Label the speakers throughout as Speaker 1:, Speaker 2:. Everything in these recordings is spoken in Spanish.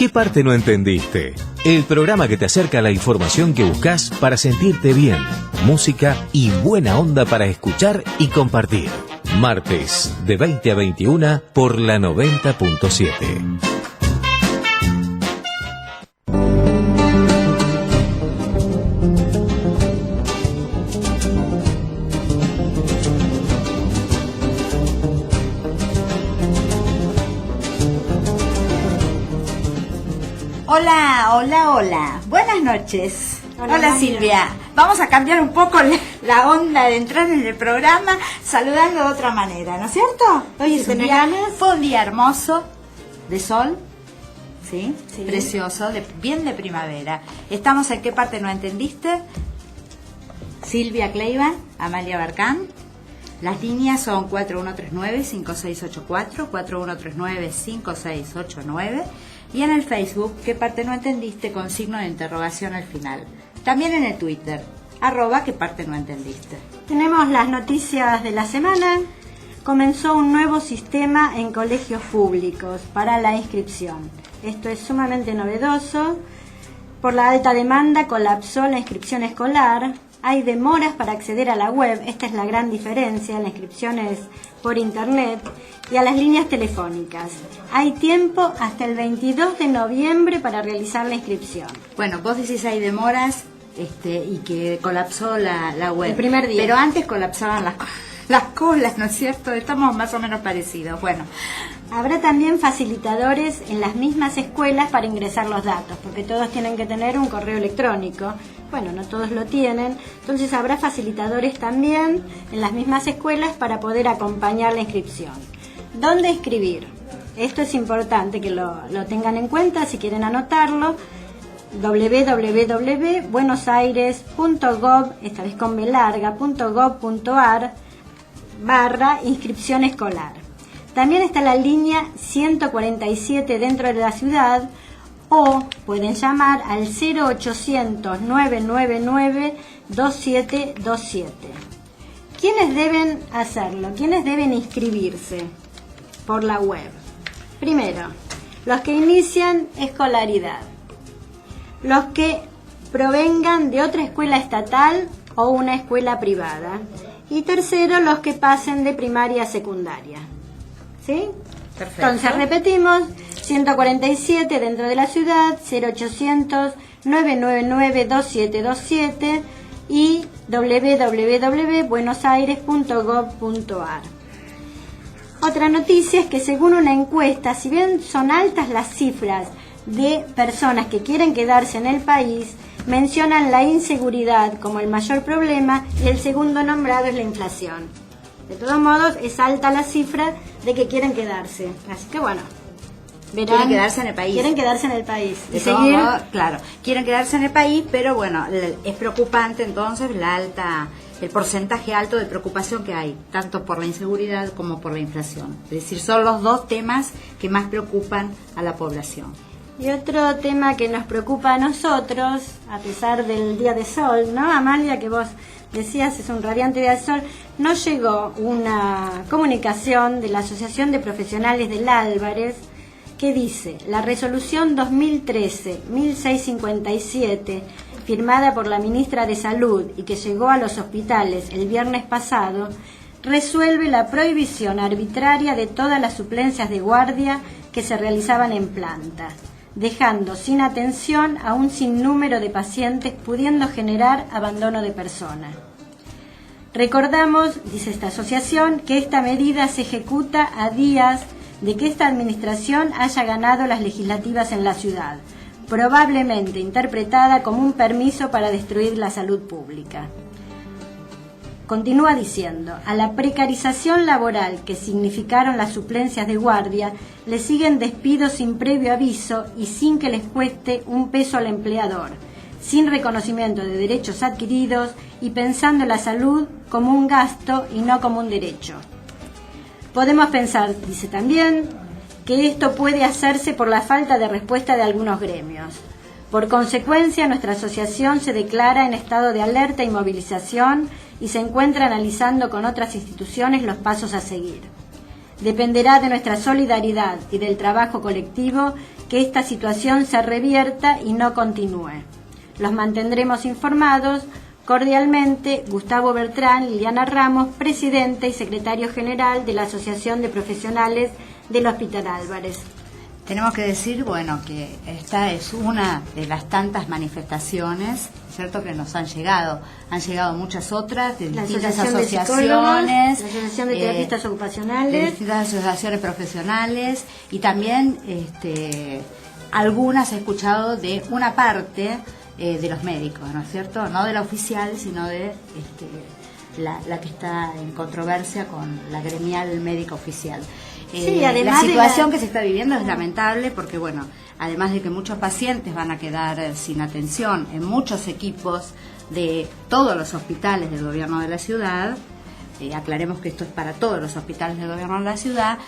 Speaker 1: ¿Qué parte no entendiste? El programa que te acerca a la información que buscas para sentirte bien, música y buena onda para escuchar y compartir. Martes, de 20 a 21 por la 90.7.
Speaker 2: Hola. Buenas noches. Hola Silvia. Vamos a cambiar un poco la onda de entrar en el programa saludando de otra manera, ¿no es cierto? Hoy es fue un día hermoso, de sol, ¿sí? Precioso, bien de primavera. Estamos en ¿Qué parte no entendiste? Silvia Kleiban, Amalia Barcán. Las líneas son 4139-5684, 4139-5689 y en el Facebook, ¿Qué parte no entendiste? Con signo de interrogación al final. También en el Twitter, @¿Qué parte no entendiste?
Speaker 3: Tenemos las noticias de la semana. Comenzó un nuevo sistema en colegios públicos para la inscripción. Esto es sumamente novedoso. Por la alta demanda colapsó la inscripción escolar. Hay demoras para acceder a la web, esta es la gran diferencia, la inscripción es por internet, y a las líneas telefónicas. Hay tiempo hasta el 22 de noviembre para realizar la inscripción.
Speaker 2: Bueno, vos decís hay demoras y que colapsó la web.
Speaker 3: El primer día.
Speaker 2: Pero antes colapsaban las colas, ¿no es cierto? Estamos más o menos parecidos. Bueno.
Speaker 3: Habrá también facilitadores en las mismas escuelas para ingresar los datos, porque todos tienen que tener un correo electrónico. Bueno, no todos lo tienen, entonces habrá facilitadores también en las mismas escuelas para poder acompañar la inscripción. ¿Dónde inscribir? Esto es importante que lo tengan en cuenta si quieren anotarlo. www.buenosaires.gov, esta vez con B larga, .gov.ar /inscripción escolar. También está la línea 147 dentro de la ciudad o pueden llamar al 0800-999-2727. ¿Quiénes deben hacerlo? ¿Quiénes deben inscribirse por la web? Primero, los que inician escolaridad, los que provengan de otra escuela estatal o una escuela privada y tercero, los que pasen de primaria a secundaria. ¿Sí? Perfecto. Entonces repetimos, 147 dentro de la ciudad, 0800-999-2727 y www.buenosaires.gov.ar. Otra noticia es que según una encuesta, si bien son altas las cifras de personas que quieren quedarse en el país, mencionan la inseguridad como el mayor problema y el segundo nombrado es la inflación. De todos modos, es alta la cifra de que quieren quedarse. Así que bueno, verán,
Speaker 2: quieren quedarse en el país.
Speaker 3: Quieren quedarse en el país.
Speaker 2: Y seguir, claro, quieren quedarse en el país, pero bueno, es preocupante entonces el porcentaje alto de preocupación que hay, tanto por la inseguridad como por la inflación. Es decir, son los dos temas que más preocupan a la población.
Speaker 3: Y otro tema que nos preocupa a nosotros, a pesar del día de sol, ¿no, Amalia? Que vos decías, es un radiante día de sol. Nos llegó una comunicación de la Asociación de Profesionales del Álvarez que dice: la resolución 2013-1657, firmada por la ministra de Salud y que llegó a los hospitales el viernes pasado, resuelve la prohibición arbitraria de todas las suplencias de guardia que se realizaban en planta, dejando sin atención a un sinnúmero de pacientes, pudiendo generar abandono de persona. Recordamos, dice esta asociación, que esta medida se ejecuta a días de que esta administración haya ganado las legislativas en la ciudad, probablemente interpretada como un permiso para destruir la salud pública. Continúa diciendo: a la precarización laboral que significaron las suplencias de guardia le siguen despidos sin previo aviso y sin que les cueste un peso al empleador, sin reconocimiento de derechos adquiridos y pensando la salud como un gasto y no como un derecho. Podemos pensar, dice también, que esto puede hacerse por la falta de respuesta de algunos gremios. Por consecuencia, nuestra asociación se declara en estado de alerta y movilización y se encuentra analizando con otras instituciones los pasos a seguir. Dependerá de nuestra solidaridad y del trabajo colectivo que esta situación se revierta y no continúe. Los mantendremos informados. Cordialmente, Gustavo Bertrán, Liliana Ramos, presidente y secretario general de la Asociación de Profesionales del Hospital Álvarez.
Speaker 2: Tenemos que decir, bueno, que esta es una de las tantas manifestaciones, ¿cierto?, que nos han llegado. Han llegado muchas otras de distintas asociaciones,
Speaker 3: la Asociación de Terapistas Ocupacionales,
Speaker 2: de distintas asociaciones profesionales, y también algunas he escuchado de una parte de los médicos, ¿no es cierto? No de la oficial, sino de la que está en controversia con la gremial médica oficial.
Speaker 3: Sí, además
Speaker 2: la situación que se está viviendo es lamentable porque, bueno, además de que muchos pacientes van a quedar sin atención en muchos equipos de todos los hospitales del gobierno de la ciudad, aclaremos que esto es para todos los hospitales del gobierno de la ciudad,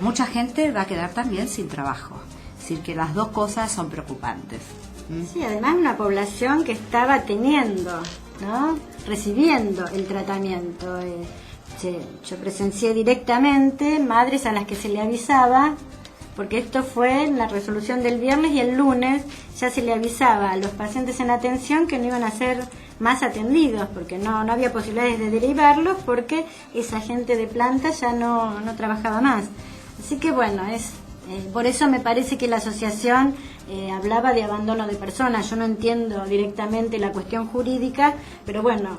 Speaker 2: mucha gente va a quedar también sin trabajo. Es decir, que las dos cosas son preocupantes.
Speaker 3: Sí, además una población que estaba teniendo, ¿no?, recibiendo el tratamiento. Yo presencié directamente madres a las que se le avisaba, porque esto fue en la resolución del viernes, y el lunes ya se le avisaba a los pacientes en atención que no iban a ser más atendidos, porque no había posibilidades de derivarlos, porque esa gente de planta ya no trabajaba más. Así que bueno, por eso me parece que la asociación hablaba de abandono de personas. Yo no entiendo directamente la cuestión jurídica, pero bueno,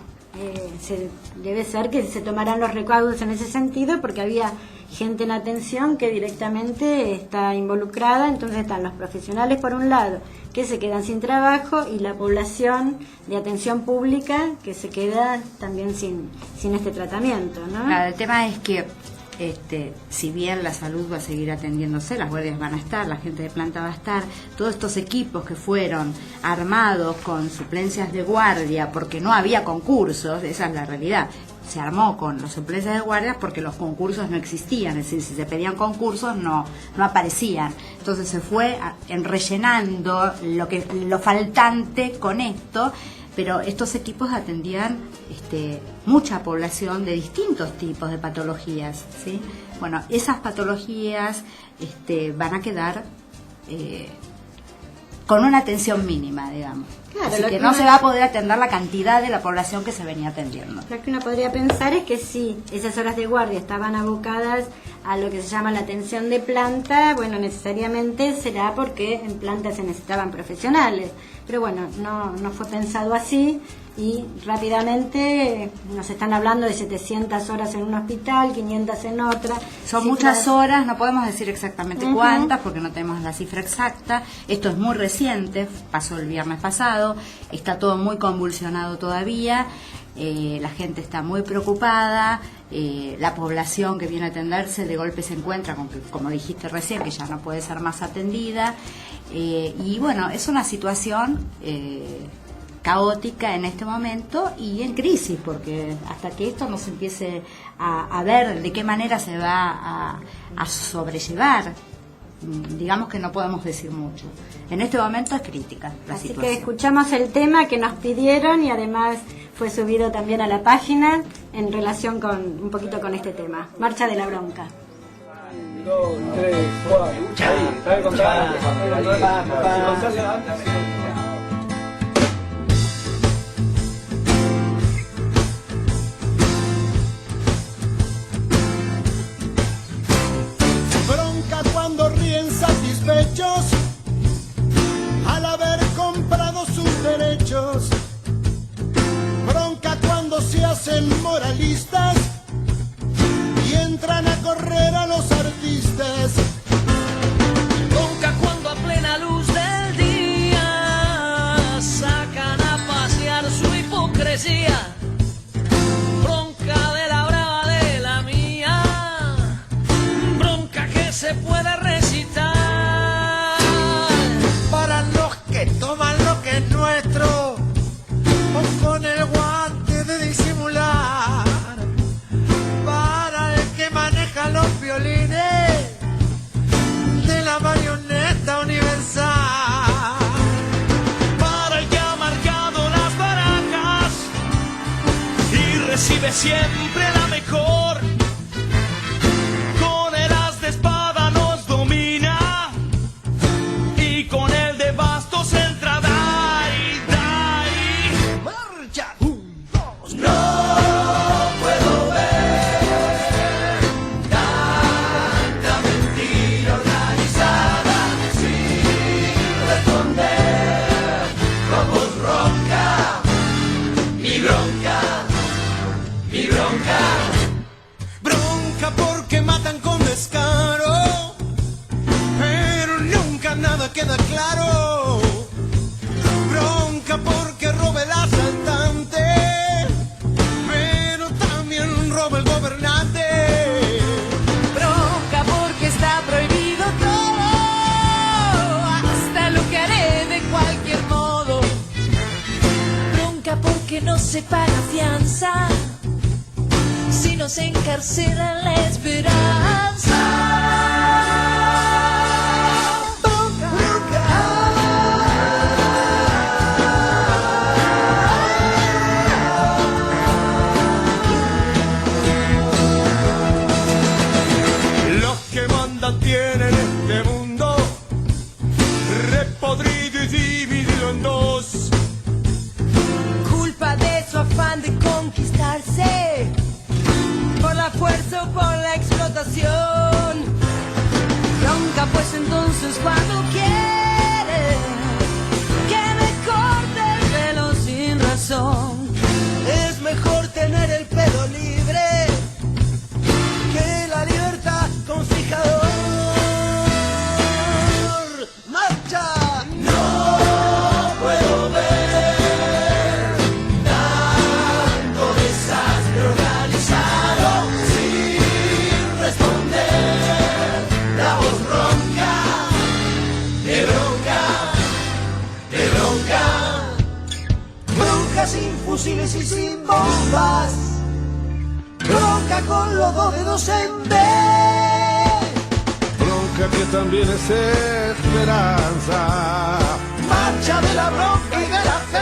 Speaker 3: debe ser que se tomarán los recaudos en ese sentido, porque había gente en atención que directamente está involucrada. Entonces están los profesionales por un lado, que se quedan sin trabajo, y la población de atención pública que se queda también sin este tratamiento, ¿no?
Speaker 2: Claro, el tema es que si bien la salud va a seguir atendiéndose, las guardias van a estar, la gente de planta va a estar, todos estos equipos que fueron armados con suplencias de guardia porque no había concursos, esa es la realidad. Se armó con las suplencias de guardias porque los concursos no existían, es decir, si se pedían concursos no aparecían. Entonces se fue rellenando lo faltante con esto, pero estos equipos atendían mucha población de distintos tipos de patologías, ¿sí? Bueno, esas patologías van a quedar con una atención mínima, digamos. Claro, así que no se va a poder atender la cantidad de la población que se venía atendiendo.
Speaker 3: Lo que uno podría pensar es que si esas horas de guardia estaban abocadas a lo que se llama la atención de planta, bueno, necesariamente será porque en planta se necesitaban profesionales. Pero bueno, no fue pensado así, y rápidamente nos están hablando de 700 horas en un hospital, 500 en otra.
Speaker 2: Son muchas horas, no podemos decir exactamente cuántas porque no tenemos la cifra exacta. Esto es muy reciente, pasó el viernes pasado, está todo muy convulsionado todavía, la gente está muy preocupada, la población que viene a atenderse de golpe se encuentra con que, como dijiste recién, que ya no puede ser más atendida, y bueno, es una situación caótica en este momento y en crisis, porque hasta que esto no se empiece a ver de qué manera se va a sobrellevar, digamos que no podemos decir mucho. En este momento es crítica la situación.
Speaker 3: Así que escuchamos el tema que nos pidieron, y además fue subido también a la página en relación un poquito con este tema. Marcha de la bronca.
Speaker 4: 2, 3, 4.
Speaker 5: Bronca cuando ríen satisfechos al haber comprado sus derechos. Bronca cuando se hacen moralistas y entran a correr a los artistas.
Speaker 6: Bronca cuando a plena luz del día sacan a pasear su hipocresía. Bronca de la brava de la mía, bronca que se puede recitar.
Speaker 5: Para los que toman lo que es nuestro o con el guante de disimular. Para el que maneja los violines de la marioneta universal.
Speaker 6: Para el que ha marcado las barajas y recibe siempre la mejor. no se paga fianza, sino se encarcela la esperanza.
Speaker 5: Los que mandan tienen este mundo repodrido y dividido en dos.
Speaker 6: Culpa de su afán de conquistarse por la fuerza o por la explotación. Bronca pues entonces cuando quiere que me corte el pelo sin razón. Es mejor tener el pelo libre que la libertad con fijador. ¡Marcha! No puedo ver tanto desastre organizado sin responder. La voz ronca, de bronca, de bronca. Bronca sin fusiles y sin bombas. Bronca con los dos dedos en B.
Speaker 5: Bronca que también es esperanza.
Speaker 6: Marcha de la bronca y de la fe.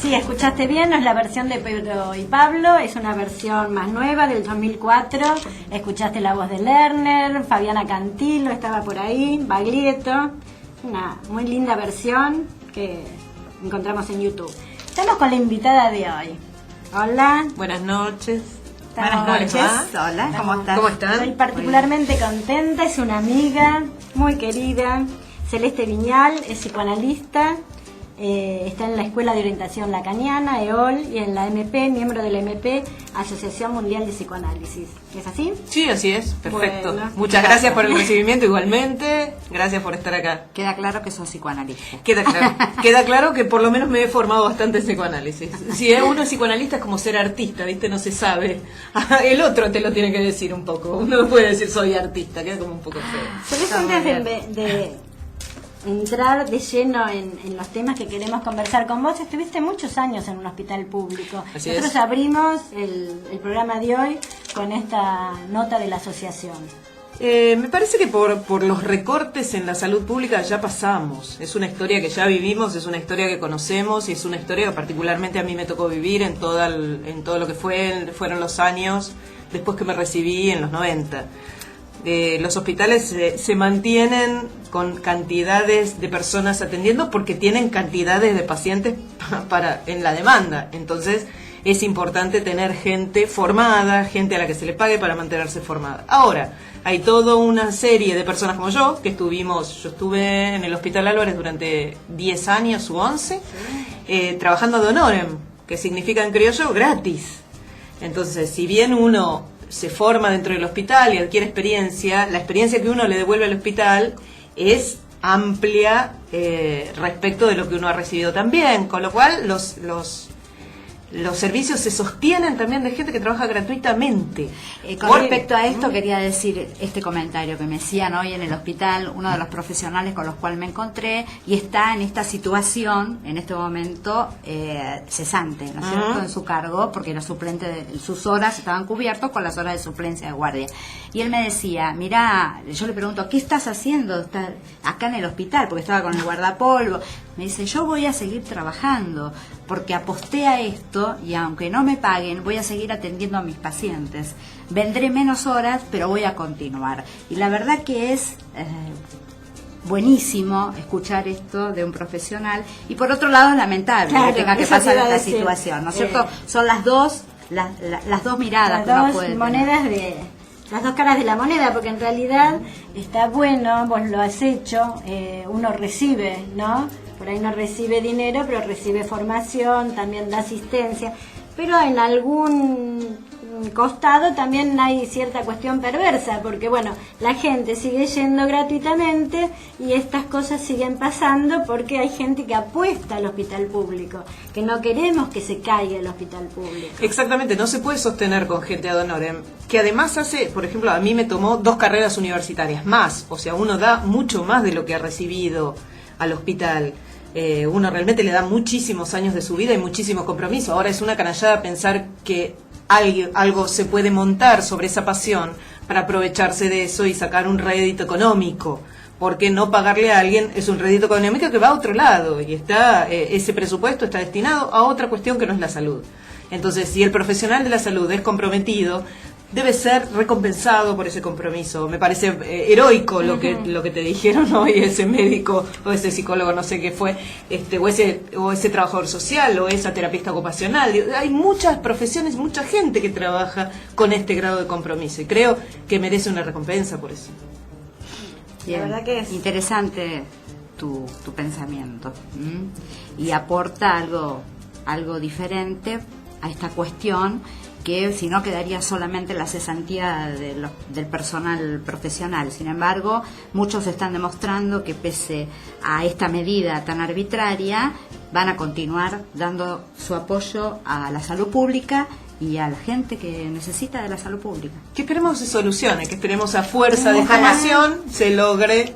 Speaker 3: Sí, escuchaste bien, no es la versión de Pedro y Pablo, es una versión más nueva del 2004. Escuchaste la voz de Lerner, Fabiana Cantilo estaba por ahí, Baglietto, una muy linda versión que encontramos en YouTube. Estamos con la invitada de hoy. Hola.
Speaker 7: Buenas noches.
Speaker 3: Estamos-
Speaker 2: Buenas noches. Hola, ¿cómo estás?
Speaker 7: ¿Cómo están?
Speaker 3: Estoy particularmente contenta, es una amiga muy querida, Celeste Viñal, es psicoanalista, está en la Escuela de Orientación Lacaniana, EOL, y en la MP, miembro de la MP, Asociación Mundial de Psicoanálisis. ¿Es así?
Speaker 7: Sí, así es, perfecto.
Speaker 3: Bueno.
Speaker 7: Muchas gracias por el recibimiento igualmente, gracias por estar acá.
Speaker 2: Queda claro que sos psicoanalista.
Speaker 7: Queda claro que por lo menos me he formado bastante en psicoanálisis. Si uno es psicoanalista es como ser artista, ¿viste? No se sabe. El otro te lo tiene que decir un poco. Uno no puede decir soy artista, queda como un poco feo.
Speaker 3: Celeste, antes de entrar de lleno en los temas que queremos conversar con vos, estuviste muchos años en un hospital público.
Speaker 7: Así
Speaker 3: Nosotros
Speaker 7: es.
Speaker 3: abrimos el programa de hoy con esta nota de la asociación.
Speaker 7: Me parece que por los recortes en la salud pública ya pasamos. Es una historia que ya vivimos, es una historia que conocemos y es una historia que particularmente a mí me tocó vivir en todo lo que fueron los años después que me recibí en los 90. Los hospitales se mantienen con cantidades de personas atendiendo porque tienen cantidades de pacientes en la demanda. Entonces es importante tener gente formada, gente a la que se le pague para mantenerse formada. Ahora, hay toda una serie de personas como yo, yo estuve en el Hospital Álvarez durante 10 años u 11, trabajando ad honorem, que significa en criollo gratis. Entonces, si bien uno se forma dentro del hospital y adquiere experiencia, la experiencia que uno le devuelve al hospital es amplia respecto de lo que uno ha recibido también, con lo cual los servicios se sostienen también de gente que trabaja gratuitamente.
Speaker 2: Con respecto a esto quería decir este comentario que me decían hoy en el hospital uno de los profesionales con los cuales me encontré y está en esta situación en este momento cesante, ¿no es cierto?, en su cargo porque era suplente, sus horas estaban cubiertas con las horas de suplencia de guardia, y él me decía, mira, yo le pregunto, ¿qué estás haciendo acá en el hospital? Porque estaba con el guardapolvo. Me dice, yo voy a seguir trabajando porque aposté a esto atendiendo y aunque no me paguen, voy a seguir atendiendo a mis pacientes. Vendré menos horas, pero voy a continuar. Y la verdad que es buenísimo escuchar esto de un profesional y por otro lado lamentable
Speaker 3: Claro,
Speaker 2: que tenga que
Speaker 3: eso
Speaker 2: pasar
Speaker 3: te iba a
Speaker 2: esta
Speaker 3: decir.
Speaker 2: situación, ¿no es cierto? Son las dos miradas que uno
Speaker 3: Las
Speaker 2: puede
Speaker 3: dos
Speaker 2: tener.
Speaker 3: monedas las dos caras de la moneda, porque en realidad está bueno, vos lo has hecho, uno recibe, ¿no? Por ahí no recibe dinero, pero recibe formación, también da asistencia, pero en algún costado también hay cierta cuestión perversa, porque bueno, la gente sigue yendo gratuitamente y estas cosas siguen pasando porque hay gente que apuesta al hospital público, que no queremos que se caiga el hospital público.
Speaker 7: Exactamente, no se puede sostener con gente ad honorem, que además hace, por ejemplo, a mí me tomó 2 carreras universitarias más, o sea, uno da mucho más de lo que ha recibido al hospital. Uno realmente le da muchísimos años de su vida y muchísimo compromiso. Ahora es una canallada pensar que algo se puede montar sobre esa pasión para aprovecharse de eso y sacar un rédito económico, porque no pagarle a alguien es un rédito económico que va a otro lado y está ese presupuesto está destinado a otra cuestión que no es la salud. Entonces, si el profesional de la salud es comprometido, debe ser recompensado por ese compromiso. Me parece heroico lo que te dijeron hoy ese médico o ese psicólogo, no sé qué fue, o ese trabajador social o esa terapista ocupacional. Hay muchas profesiones, mucha gente que trabaja con este grado de compromiso y creo que merece una recompensa por eso.
Speaker 2: Bien,
Speaker 3: La verdad que es
Speaker 2: interesante tu pensamiento, y aporta algo diferente a esta cuestión, que si no quedaría solamente la cesantía del personal profesional. Sin embargo, muchos están demostrando que pese a esta medida tan arbitraria, van a continuar dando su apoyo a la salud pública y a la gente que necesita de la salud pública.
Speaker 7: Que esperemos se solucione, que esperemos a fuerza de formación se logre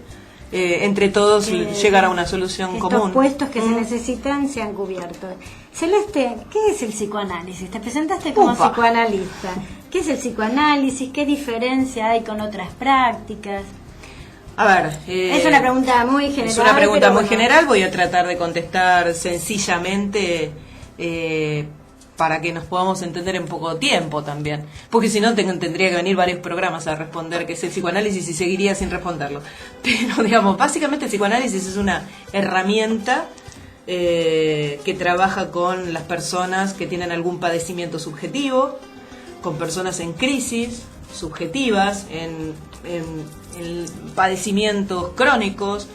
Speaker 7: entre todos llegar a una solución
Speaker 3: estos
Speaker 7: común.
Speaker 3: puestos que se necesitan sean cubiertos. Celeste, ¿qué es el psicoanálisis? Te presentaste como
Speaker 7: Upa.
Speaker 3: psicoanalista. ¿Qué es el psicoanálisis? ¿Qué diferencia hay con otras prácticas?
Speaker 7: A ver,
Speaker 3: Es una pregunta muy general.
Speaker 7: es una pregunta
Speaker 3: pero
Speaker 7: muy
Speaker 3: bueno.
Speaker 7: general, voy a tratar de contestar sencillamente para que nos podamos entender en poco tiempo también, porque si no tendría que venir varios programas a responder qué es el psicoanálisis y seguiría sin responderlo. Pero digamos, básicamente el psicoanálisis es una herramienta que trabaja con las personas que tienen algún padecimiento subjetivo, con personas en crisis subjetivas, en padecimientos crónicos,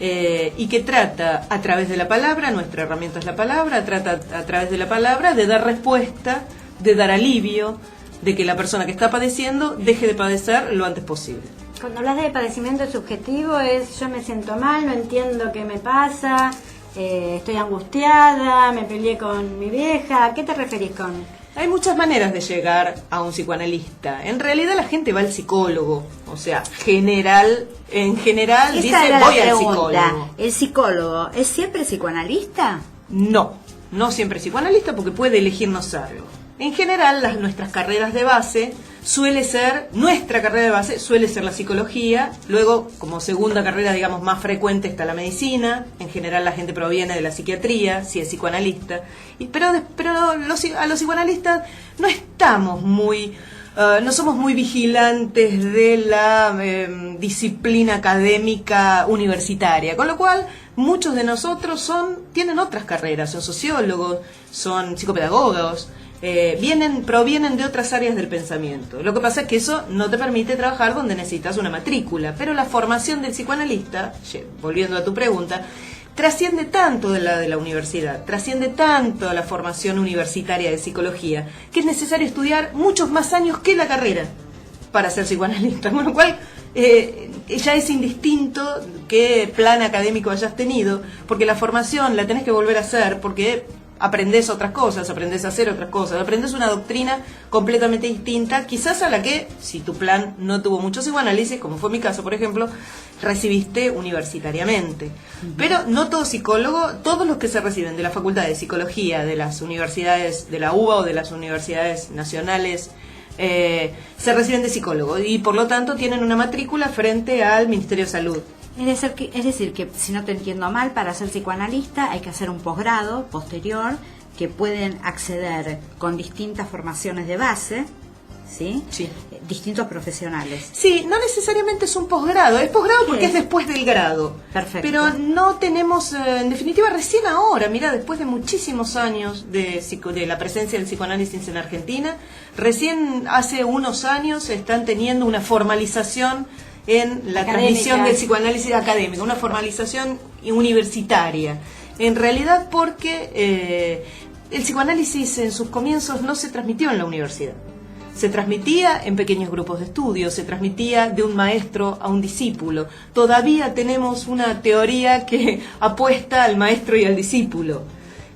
Speaker 7: y que trata a través de la palabra, nuestra herramienta es la palabra, trata a través de la palabra de dar respuesta, de dar alivio, de que la persona que está padeciendo deje de padecer lo antes posible.
Speaker 3: Cuando hablas de padecimiento subjetivo es yo me siento mal, no entiendo qué me pasa, estoy angustiada, me peleé con mi vieja. ¿A qué te referís con...?
Speaker 7: Hay muchas maneras de llegar a un psicoanalista. En realidad la gente va al psicólogo, o sea, en general
Speaker 2: Esa
Speaker 7: dice
Speaker 2: era la
Speaker 7: voy al
Speaker 2: pregunta.
Speaker 7: psicólogo.
Speaker 2: ¿El psicólogo es siempre psicoanalista?
Speaker 7: No siempre psicoanalista porque puede elegir no serlo. En general nuestras carreras de base nuestra carrera de base suele ser la psicología, luego como segunda carrera digamos más frecuente está la medicina, en general la gente proviene de la psiquiatría, si es psicoanalista, pero a los psicoanalistas no estamos no somos muy vigilantes de la disciplina académica universitaria, con lo cual muchos de nosotros tienen otras carreras, son sociólogos, son psicopedagogos, provienen de otras áreas del pensamiento. Lo que pasa es que eso no te permite trabajar donde necesitas una matrícula, pero la formación del psicoanalista, volviendo a tu pregunta, trasciende tanto de la universidad, trasciende tanto a la formación universitaria de psicología, que es necesario estudiar muchos más años que la carrera para ser psicoanalista, con lo cual ya es indistinto qué plan académico hayas tenido, porque la formación la tenés que volver a hacer, porque aprendés otras cosas, aprendés a hacer otras cosas, aprendés una doctrina completamente distinta, quizás a la que, si tu plan no tuvo mucho psicoanálisis, como fue mi caso, por ejemplo, recibiste universitariamente. Pero no todo psicólogo, todos los que se reciben de la Facultad de Psicología, de las universidades de la UBA o de las universidades nacionales, se reciben de psicólogo y por lo tanto tienen una matrícula frente al Ministerio de Salud.
Speaker 2: Es decir, que si no te entiendo mal, para ser psicoanalista hay que hacer un posgrado posterior que pueden acceder con distintas formaciones de base, ¿sí?
Speaker 7: Sí.
Speaker 2: Distintos profesionales.
Speaker 7: Sí, no necesariamente es un posgrado, es posgrado porque es después del grado.
Speaker 2: Perfecto.
Speaker 7: Pero no tenemos, en definitiva, recién ahora, mira, después de muchísimos años de la presencia del psicoanálisis en Argentina, recién hace unos años están teniendo una formalización en la transmisión del psicoanálisis académico, una formalización universitaria. En realidad porque el psicoanálisis en sus comienzos no se transmitió en la universidad. Se transmitía en pequeños grupos de estudio, se transmitía de un maestro a un discípulo. Todavía tenemos una teoría que apuesta al maestro y al discípulo.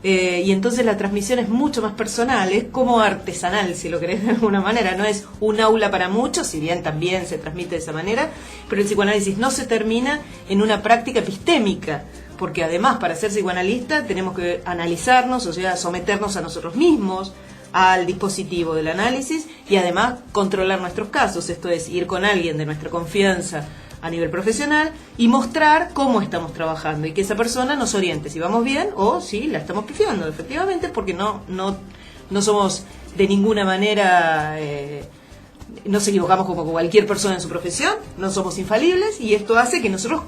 Speaker 7: Y entonces la transmisión es mucho más personal, es como artesanal, si lo querés de alguna manera. No es un aula para muchos, si bien también se transmite de esa manera, pero el psicoanálisis no se termina en una práctica epistémica, porque además para ser psicoanalista tenemos que analizarnos, o sea, someternos a nosotros mismos, al dispositivo del análisis y además controlar nuestros casos, esto es ir con alguien de nuestra confianza a nivel profesional y mostrar cómo estamos trabajando y que esa persona nos oriente si vamos bien o si la estamos pifiando, efectivamente, porque no somos de ninguna manera, nos equivocamos como cualquier persona en su profesión, no somos infalibles y esto hace que nosotros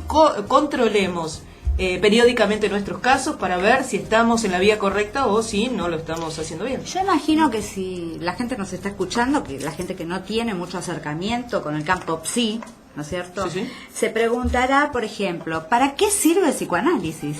Speaker 7: controlemos periódicamente nuestros casos para ver si estamos en la vía correcta o si no lo estamos haciendo bien.
Speaker 2: Yo imagino que si la gente nos está escuchando, que la gente que no tiene mucho acercamiento con el campo psi, ¿no es cierto?
Speaker 7: Sí.
Speaker 2: Se preguntará, por ejemplo, ¿para qué sirve el psicoanálisis?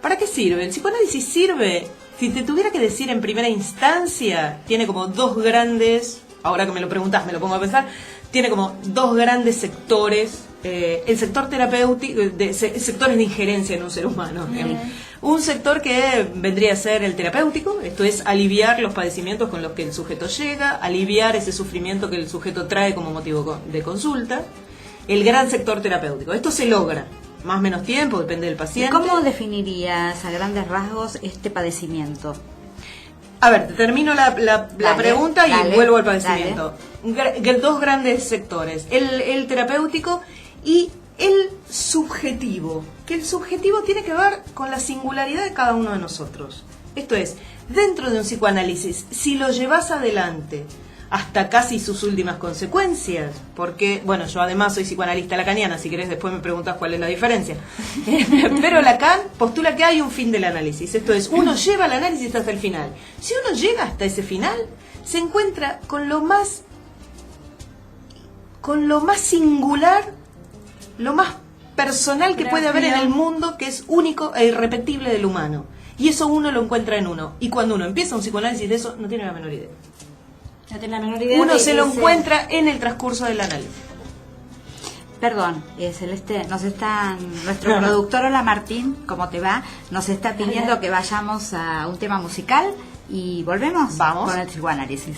Speaker 7: ¿Para qué sirve? El psicoanálisis sirve, si te tuviera que decir en primera instancia, tiene como dos grandes, ahora que me lo preguntás, me lo pongo a pensar, tiene como dos grandes sectores. El sector terapéutico, sectores de injerencia en un ser humano. Un sector que vendría a ser el terapéutico, esto es aliviar los padecimientos con los que el sujeto llega, aliviar ese sufrimiento que el sujeto trae como motivo de consulta. El gran sector terapéutico. Esto se logra, más o menos tiempo, depende del paciente.
Speaker 2: ¿Cómo definirías a grandes rasgos este padecimiento?
Speaker 7: A ver, te termino la pregunta y vuelvo al padecimiento. Dos grandes sectores, el terapéutico y el subjetivo, que el subjetivo tiene que ver con la singularidad de cada uno de nosotros. Esto es, dentro de un psicoanálisis, si lo llevas adelante hasta casi sus últimas consecuencias, porque, bueno, yo además soy psicoanalista lacaniana, si querés después me preguntas cuál es la diferencia, pero Lacan postula que hay un fin del análisis, esto es, uno lleva el análisis hasta el final. Si uno llega hasta ese final, se encuentra con lo más singular, lo más personal que puede haber en el mundo, que es único e irrepetible del humano. Y eso uno lo encuentra en uno. Y cuando uno empieza un psicoanálisis de eso, no tiene la menor idea.
Speaker 3: No tiene la menor idea.
Speaker 7: Uno se lo encuentra en el transcurso del análisis.
Speaker 2: Perdón, Celeste, nuestro productor, hola Martín, ¿cómo te va? Nos está pidiendo que vayamos a un tema musical y volvemos.
Speaker 7: Vamos.
Speaker 2: Con el psicoanálisis.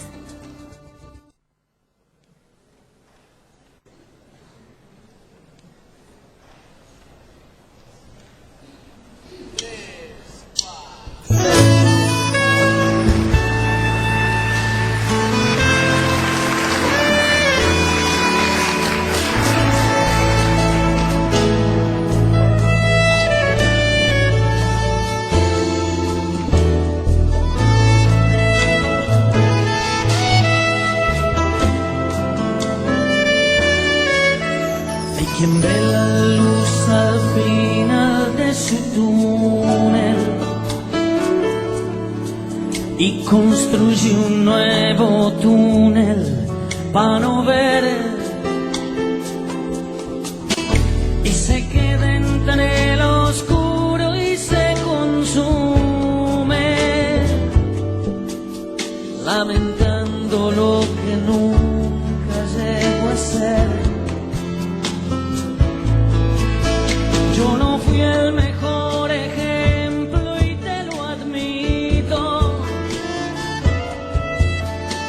Speaker 8: Quien ve la luz al final de su túnel y construye un nuevo túnel para no ver, y se queda entre el oscuro y se consume, lamentando lo que nunca llegó a ser. Yo no fui el mejor ejemplo y te lo admito.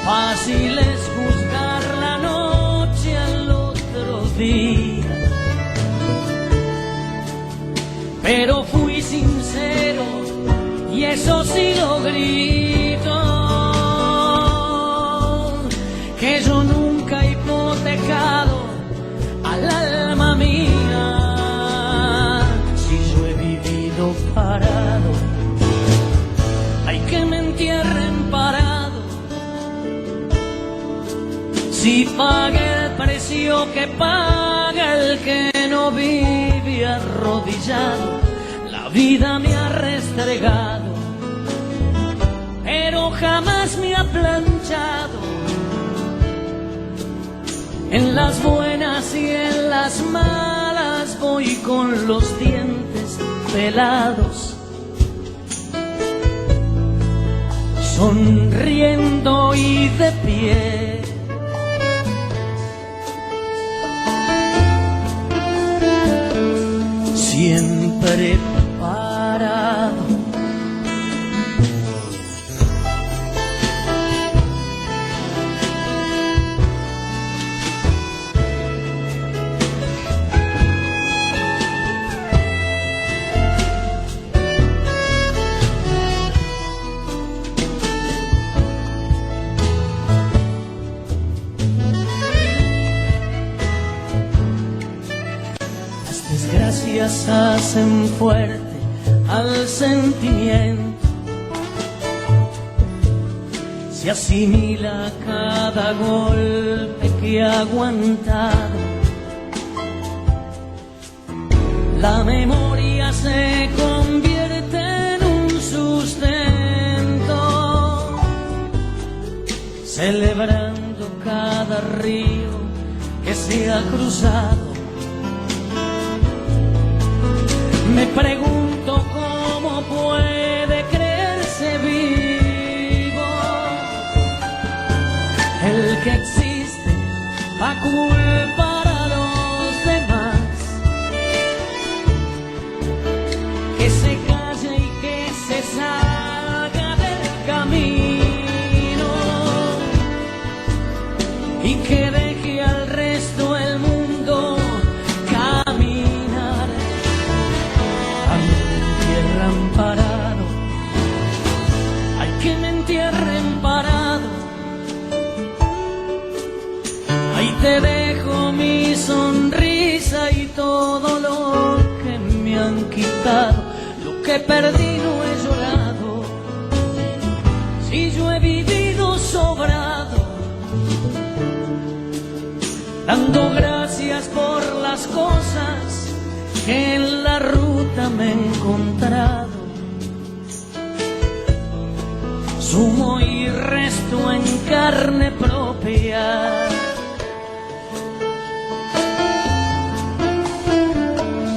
Speaker 8: Fácil es juzgar la noche al otro día, pero fui sincero y eso sí lo grito, que yo nunca he hipotecado al alma mía. Parado, hay que pague el precio que paga el que no vive arrodillado. La vida me ha restregado, pero jamás me ha planchado. En las buenas y en las malas voy con los dientes pelados, sonriendo y de pie. Siempre parado. Desgracias hacen fuerte al sentimiento, se asimila cada golpe que ha aguantado. La memoria se convierte en un sustento, celebrando cada río que se ha cruzado. Me pregunto cómo puede creerse vivo el que existe a culpar a los demás, que se calle y que se salga del camino y que deje al resto el mundo caminar. Parado, hay que me entierren parado. Ahí te dejo mi sonrisa y todo lo que me han quitado. Lo que perdí no he llorado, si yo he vivido sobrado, dando gracias por las cosas que en la ruta me he encontrado. Sumo y resto en carne propia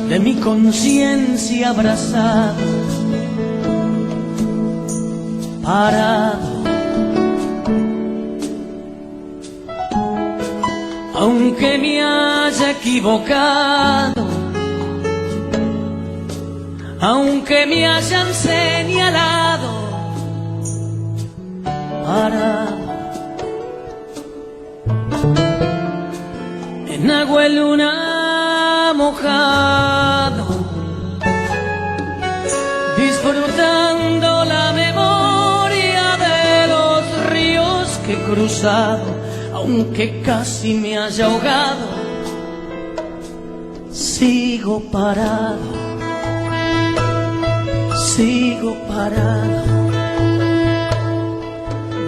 Speaker 8: de mi conciencia abrazado, parado. Aunque me haya equivocado, aunque me hayan señalado, parado en agua y luna mojado, disfrutando la memoria de los ríos que he cruzado, aunque casi me haya ahogado, sigo parado, sigo parado,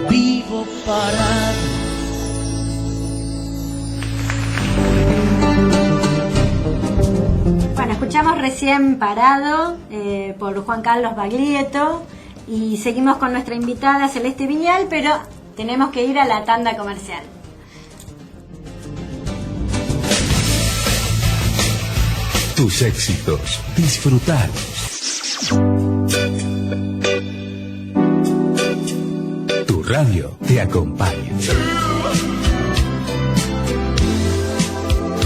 Speaker 8: vivo parado.
Speaker 3: Bueno, escuchamos recién Parado por Juan Carlos Baglietto y seguimos con nuestra invitada Celeste Viñal, pero tenemos que ir a la tanda comercial.
Speaker 1: Tus éxitos, disfrutalos. Tu radio te acompaña.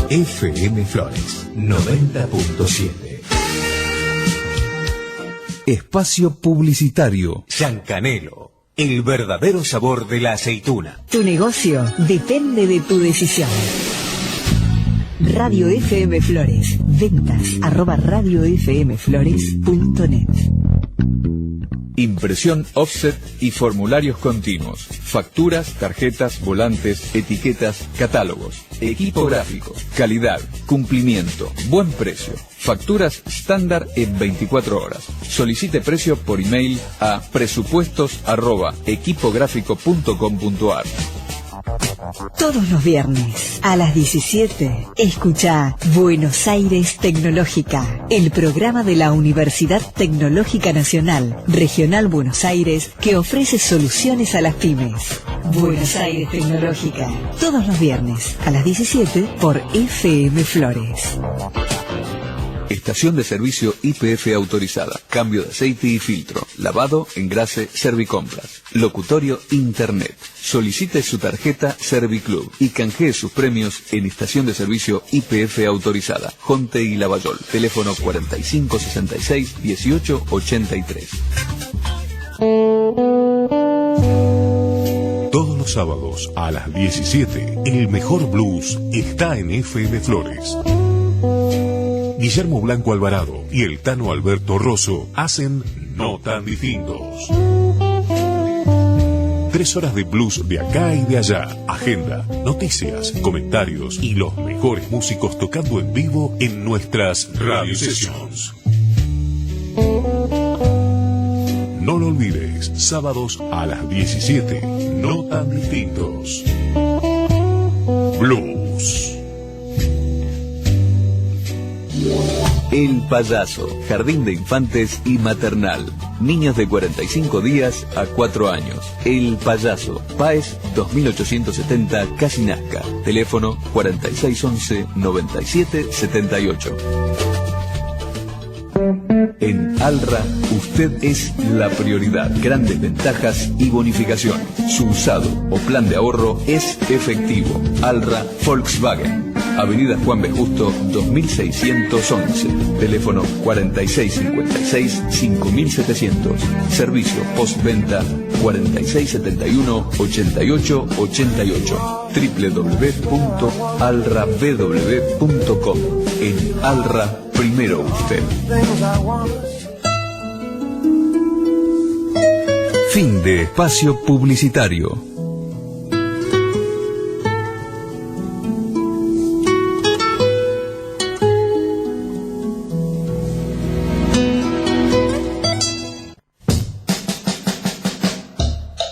Speaker 1: FM Flores 90.7. Espacio publicitario. Yancanelo, el verdadero sabor de la aceituna.
Speaker 9: Tu negocio depende de tu decisión. Radio FM Flores. Ventas @radiofmflores.net.
Speaker 10: Impresión offset y formularios continuos. Facturas, tarjetas, volantes, etiquetas, catálogos. Equipo gráfico. Calidad, cumplimiento, buen precio. Facturas estándar en 24 horas. Solicite precio por email a presupuestos@equipográfico.com.ar.
Speaker 9: Todos los viernes a las 17, escucha Buenos Aires Tecnológica, el programa de la Universidad Tecnológica Nacional, Regional Buenos Aires, que ofrece soluciones a las pymes. Buenos Aires Tecnológica, todos los viernes a las 17 por FM Flores.
Speaker 10: Estación de servicio YPF autorizada. Cambio de aceite y filtro. Lavado, engrase, Servicompras. Locutorio Internet. Solicite su tarjeta Serviclub y canjee sus premios en estación de servicio YPF autorizada. Jonte y Lavallol. Teléfono 4566 1883.
Speaker 11: Todos los sábados a las 17, el mejor blues está en FM Flores. Guillermo Blanco Alvarado y el Tano Alberto Rosso hacen No Tan Distintos. 3 horas de blues de acá y de allá, agenda, noticias, comentarios y los mejores músicos tocando en vivo en nuestras radio sessions. No lo olvides, sábados a las 17, No Tan Distintos. Blues.
Speaker 10: El Payaso, Jardín de Infantes y Maternal. Niños de 45 días a 4 años. El Payaso, Páez 2870, Casinasca. Teléfono 4611-9778. En Alra, usted es la prioridad. Grandes ventajas y bonificación. Su usado o plan de ahorro es efectivo. Alra Volkswagen. Avenida Juan B. Justo, 2611. Teléfono 4656-5700. Servicio postventa 4671-8888. www.alrabw.com. En Alra, primero usted. Fin de espacio publicitario.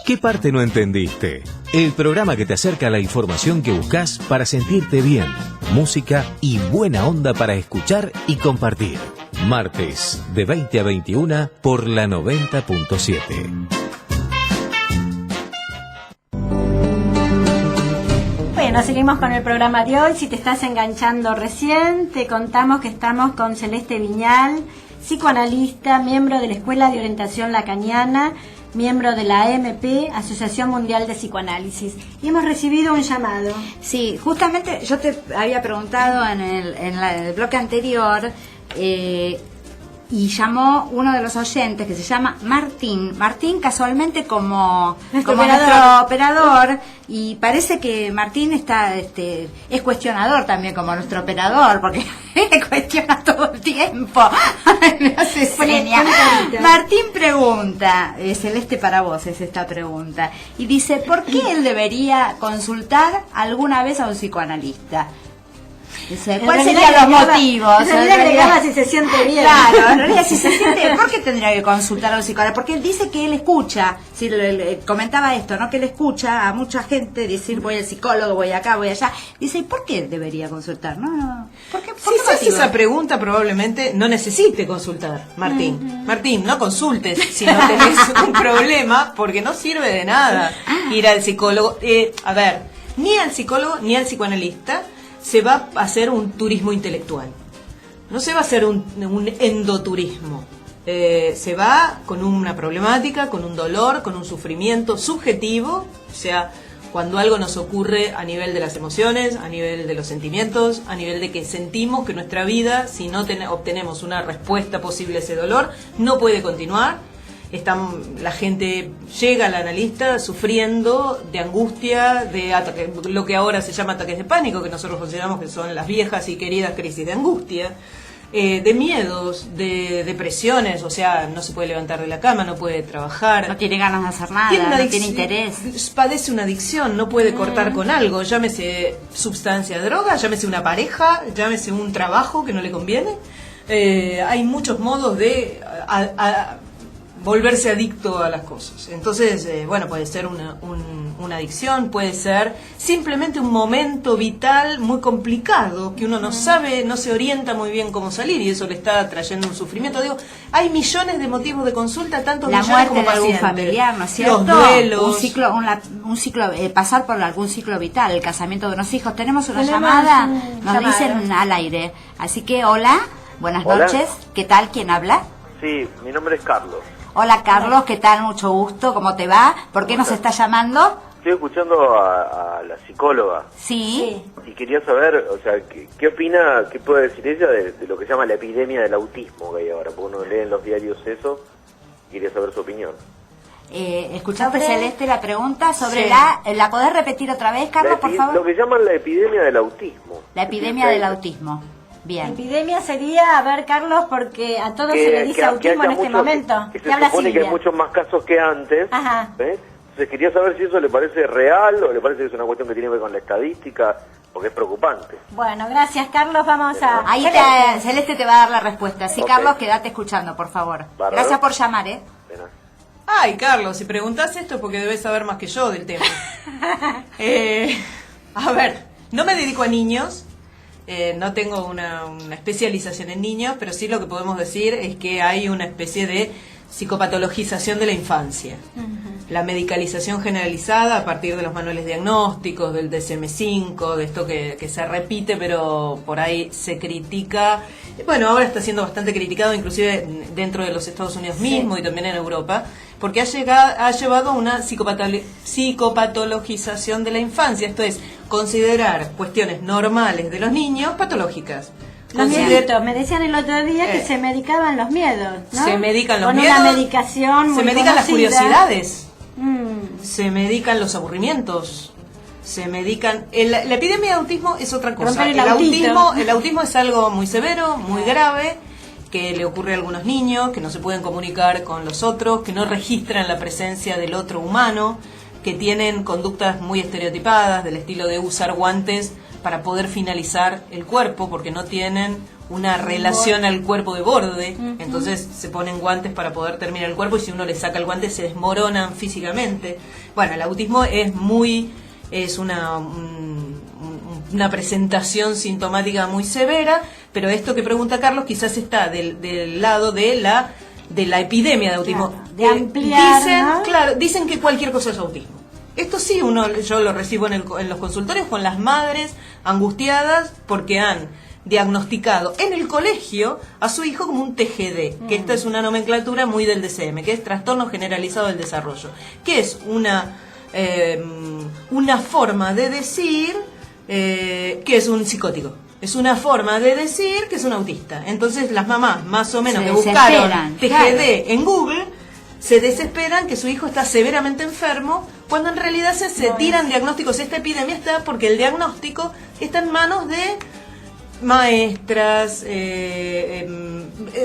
Speaker 1: ¿Qué parte no entendiste? El programa que te acerca a la información que buscas para sentirte bien, música y buena onda para escuchar y compartir. Martes, de 20 a 21 por la 90.7.
Speaker 3: Bueno, seguimos con el programa de hoy. Si te estás enganchando recién, te contamos que estamos con Celeste Viñal, psicoanalista, miembro de la Escuela de Orientación Lacaniana, miembro de la AMP, Asociación Mundial de Psicoanálisis. Y hemos recibido un llamado.
Speaker 2: Sí, justamente yo te había preguntado en el bloque anterior, y llamó uno de los oyentes que se llama Martín. Martín casualmente como nuestro operador, y parece que Martín está es cuestionador también como nuestro operador, porque cuestiona todo el tiempo. Me hace seña. Martín pregunta, Celeste, para vos es esta pregunta, y dice, ¿por qué él debería consultar alguna vez a un psicoanalista? ¿Cuáles serían los motivos?
Speaker 3: En realidad si se siente bien.
Speaker 2: Claro, en realidad si se siente bien, ¿por qué tendría que consultar a un psicólogo? Porque él dice que él escucha, si comentaba esto, ¿no? Que él escucha a mucha gente decir voy al psicólogo, voy acá, voy allá. Dice, ¿y por qué debería consultar? ¿Por qué
Speaker 7: si se hace esa pregunta, probablemente no necesite consultar, Martín. Martín, no consultes si no tenés un problema, porque no sirve de nada ir al psicólogo. A ver, ni al psicólogo ni al psicoanalista se va a hacer un turismo intelectual. No se va a hacer un endoturismo. Se va con una problemática, con un dolor, con un sufrimiento subjetivo, o sea, cuando algo nos ocurre a nivel de las emociones, a nivel de los sentimientos, a nivel de que sentimos que nuestra vida, si no obtenemos una respuesta posible a ese dolor, no puede continuar. La gente llega al analista sufriendo de angustia, de lo que ahora se llama ataques de pánico, que nosotros consideramos que son las viejas y queridas crisis de angustia, de miedos, de depresiones, o sea, no se puede levantar de la cama, no puede trabajar,
Speaker 2: no tiene ganas de hacer nada, no tiene interés,
Speaker 7: padece una adicción, no puede cortar con algo, llámese sustancia, droga, llámese una pareja, llámese un trabajo que no le conviene. Hay muchos modos de volverse adicto a las cosas. Entonces, bueno, puede ser una adicción, puede ser simplemente un momento vital muy complicado, que uno no sabe, no se orienta muy bien cómo salir, y eso le está trayendo un sufrimiento. Digo, hay millones de motivos de consulta, tantos
Speaker 2: la
Speaker 7: millones como
Speaker 2: muerte de algún
Speaker 7: pacientes.
Speaker 2: familiar, ¿no es cierto?
Speaker 7: Los duelos.
Speaker 2: Un ciclo, pasar por algún ciclo vital, el casamiento de unos hijos. Tenemos una llamada, nos dicen al aire. Así que, hola, buenas noches. ¿Qué tal? ¿Quién habla?
Speaker 12: Sí, mi nombre es Carlos.
Speaker 2: Hola Carlos, ¿qué tal? Mucho gusto, ¿cómo te va? ¿Por qué nos está llamando?
Speaker 12: Estoy escuchando a la psicóloga.
Speaker 2: Sí.
Speaker 12: Y quería saber, o sea, ¿qué opina, qué puede decir ella de lo que se llama la epidemia del autismo que hay ahora? Porque uno lee en los diarios eso, quería saber su opinión.
Speaker 2: ¿Escuchaste, Celeste, la pregunta sobre la podés repetir otra vez, Carlos, por favor?
Speaker 12: Lo que llaman la epidemia del autismo.
Speaker 2: La epidemia del autismo. Bien.
Speaker 3: Epidemia sería, a ver, Carlos, porque a todos se le dice autismo en este momento.
Speaker 12: Que se supone que hay muchos más casos que antes.
Speaker 3: Ajá.
Speaker 12: ¿Ves? Entonces quería saber si eso le parece real o le parece que es una cuestión que tiene que ver con la estadística, porque es preocupante.
Speaker 3: Bueno, gracias, Carlos. Vamos a...
Speaker 2: Ahí Celeste te va a dar la respuesta. Sí, okay. Carlos, quédate escuchando, por favor.
Speaker 12: Bárbaro.
Speaker 2: Gracias por llamar,
Speaker 7: Ay, Carlos, si preguntás esto es porque debes saber más que yo del tema. A ver, no me dedico a niños. No tengo una especialización en niños, pero sí lo que podemos decir es que hay una especie de psicopatologización de la infancia. La medicalización generalizada a partir de los manuales diagnósticos, del DSM-5, de esto que se repite, pero por ahí se critica. Bueno, ahora está siendo bastante criticado, inclusive dentro de los Estados Unidos mismo y también en Europa, porque ha llevado a una psicopatologización de la infancia, esto es, considerar cuestiones normales de los niños patológicas.
Speaker 3: Los mieditos, me decían el otro día que se medicaban los miedos, ¿no?
Speaker 7: Se medican los
Speaker 3: con
Speaker 7: miedos.
Speaker 3: Con una medicación muy
Speaker 7: se medican
Speaker 3: conocida.
Speaker 7: Las curiosidades. Se medican los aburrimientos. Se medican... la epidemia de autismo es otra cosa. El autismo es algo muy severo, muy grave, que le ocurre a algunos niños, que no se pueden comunicar con los otros, que no registran la presencia del otro humano, que tienen conductas muy estereotipadas, del estilo de usar guantes para poder finalizar el cuerpo, porque no tienen una relación al cuerpo de borde, entonces se ponen guantes para poder terminar el cuerpo, y si uno le saca el guante se desmoronan físicamente. Bueno, el autismo es una presentación sintomática muy severa, pero esto que pregunta Carlos quizás está del lado de la epidemia de autismo.
Speaker 3: Claro, de ampliar,
Speaker 7: dicen que cualquier cosa es autismo. Esto sí, yo lo recibo en los consultorios con las madres angustiadas porque han diagnosticado en el colegio a su hijo como un TGD, que esta es una nomenclatura muy del DSM, que es trastorno generalizado del desarrollo, que es una forma de decir que es un psicótico. Es una forma de decir que es un autista. Entonces las mamás, más o menos, que buscaron TGD en Google, se desesperan que su hijo está severamente enfermo, cuando en realidad se tiran diagnósticos. Esta epidemia está porque el diagnóstico está en manos de maestras,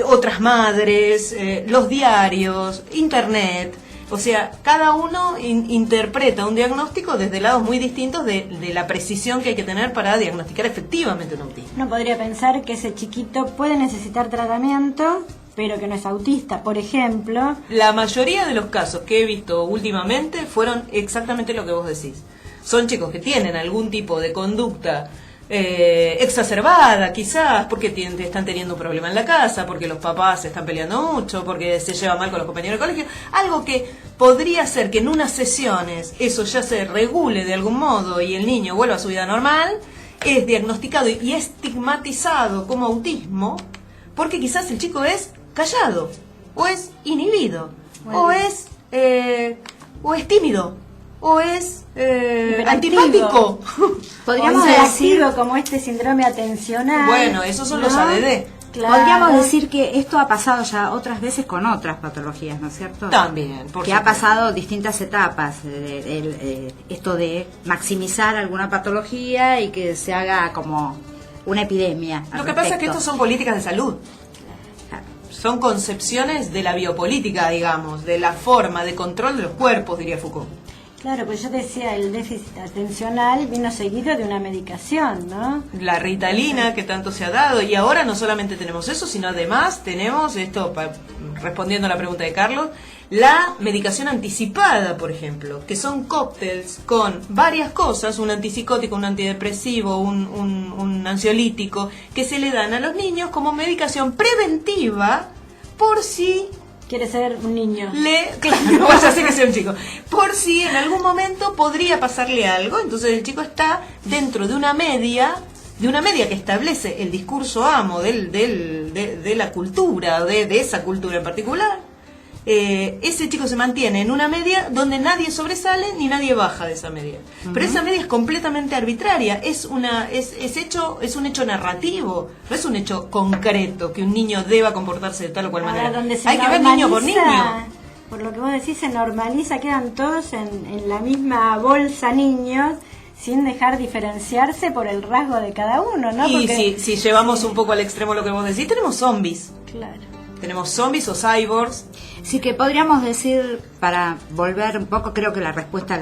Speaker 7: otras madres, los diarios, internet. O sea, cada uno interpreta un diagnóstico desde lados muy distintos de la precisión que hay que tener para diagnosticar efectivamente un autismo.
Speaker 3: Uno podría pensar que ese chiquito puede necesitar tratamiento, pero que no es autista, por ejemplo.
Speaker 7: La mayoría de los casos que he visto últimamente fueron exactamente lo que vos decís. Son chicos que tienen algún tipo de conducta exacerbada, quizás porque están teniendo un problema en la casa, porque los papás se están peleando mucho, porque se lleva mal con los compañeros de colegio, algo que podría ser que en unas sesiones eso ya se regule de algún modo y el niño vuelva a su vida normal, es diagnosticado y estigmatizado como autismo, porque quizás el chico es callado, o es inhibido, o es tímido, o es antipático.
Speaker 3: Podríamos decir como este síndrome atencional.
Speaker 7: Bueno, esos son los ADD.
Speaker 2: Claro. Podríamos decir que esto ha pasado ya otras veces con otras patologías, ¿no es cierto?
Speaker 7: También,
Speaker 2: que ha pasado distintas etapas, esto de maximizar alguna patología y que se haga como una epidemia.
Speaker 7: Lo que pasa es que estos son políticas de salud. Son concepciones de la biopolítica, digamos, de la forma de control de los cuerpos, diría Foucault.
Speaker 3: Claro, pues yo decía, el déficit atencional vino seguido de una medicación, ¿no?
Speaker 7: La Ritalina que tanto se ha dado, y ahora no solamente tenemos eso, sino además tenemos esto, respondiendo a la pregunta de Carlos, la medicación anticipada, por ejemplo, que son cócteles con varias cosas, un antipsicótico, un antidepresivo, un ansiolítico, que se le dan a los niños como medicación preventiva por si...
Speaker 3: Quiere ser un niño.
Speaker 7: Claro, no vaya a ser que sea un chico. Por si en algún momento podría pasarle algo, entonces el chico está dentro de una media que establece el discurso amo de la cultura, de esa cultura en particular. Ese chico se mantiene en una media donde nadie sobresale ni nadie baja de esa media. Pero esa media es completamente arbitraria, es un hecho narrativo, no es un hecho concreto que un niño deba comportarse de tal o cual manera. Hay que ver niño por niño.
Speaker 3: Por lo que vos decís, se normaliza, quedan todos en la misma bolsa niños, sin dejar diferenciarse por el rasgo de cada uno, ¿no?
Speaker 7: Y si llevamos un poco al extremo lo que vos decís, tenemos zombies.
Speaker 3: Claro.
Speaker 7: Tenemos zombies o cyborgs.
Speaker 2: Sí, que podríamos decir, para volver un poco, creo que la respuesta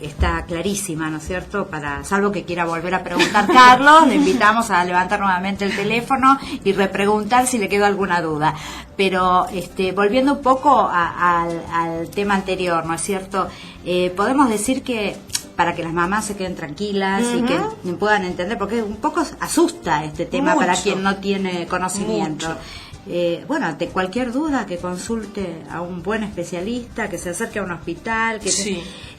Speaker 2: está clarísima, ¿no es cierto? Salvo que quiera volver a preguntar Carlos, le invitamos a levantar nuevamente el teléfono y repreguntar si le quedó alguna duda. Pero volviendo un poco al tema anterior, ¿no es cierto? Podemos decir que para que las mamás se queden tranquilas y que puedan entender, porque un poco asusta este tema para quien no tiene conocimiento. Ante cualquier duda que consulte a un buen especialista, que se acerque a un hospital,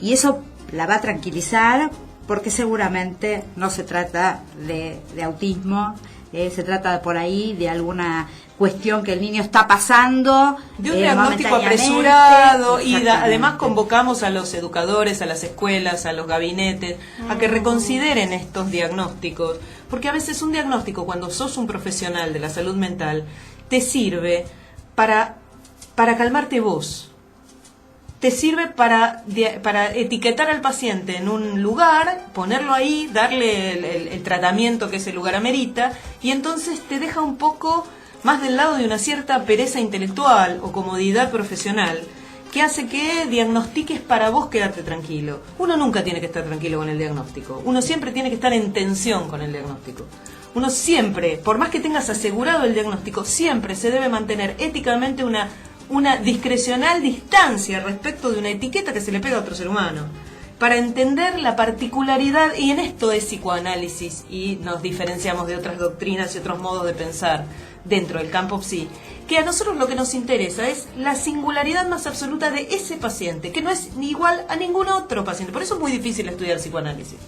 Speaker 2: y eso la va a tranquilizar, porque seguramente no se trata de autismo, se trata por ahí de alguna cuestión que el niño está pasando,
Speaker 7: de un diagnóstico apresurado, y además convocamos a los educadores, a las escuelas, a los gabinetes, a que reconsideren estos diagnósticos, porque a veces un diagnóstico, cuando sos un profesional de la salud mental, te sirve para calmarte vos, te sirve para etiquetar al paciente en un lugar, ponerlo ahí, darle el tratamiento que ese lugar amerita, y entonces te deja un poco más del lado de una cierta pereza intelectual o comodidad profesional, que hace que diagnostiques para vos quedarte tranquilo. Uno nunca tiene que estar tranquilo con el diagnóstico, uno siempre tiene que estar en tensión con el diagnóstico. Uno siempre, por más que tengas asegurado el diagnóstico, siempre se debe mantener éticamente una discrecional distancia respecto de una etiqueta que se le pega a otro ser humano, para entender la particularidad, y en esto es psicoanálisis, y nos diferenciamos de otras doctrinas y otros modos de pensar dentro del campo psi, que a nosotros lo que nos interesa es la singularidad más absoluta de ese paciente, que no es igual a ningún otro paciente. Por eso es muy difícil estudiar psicoanálisis,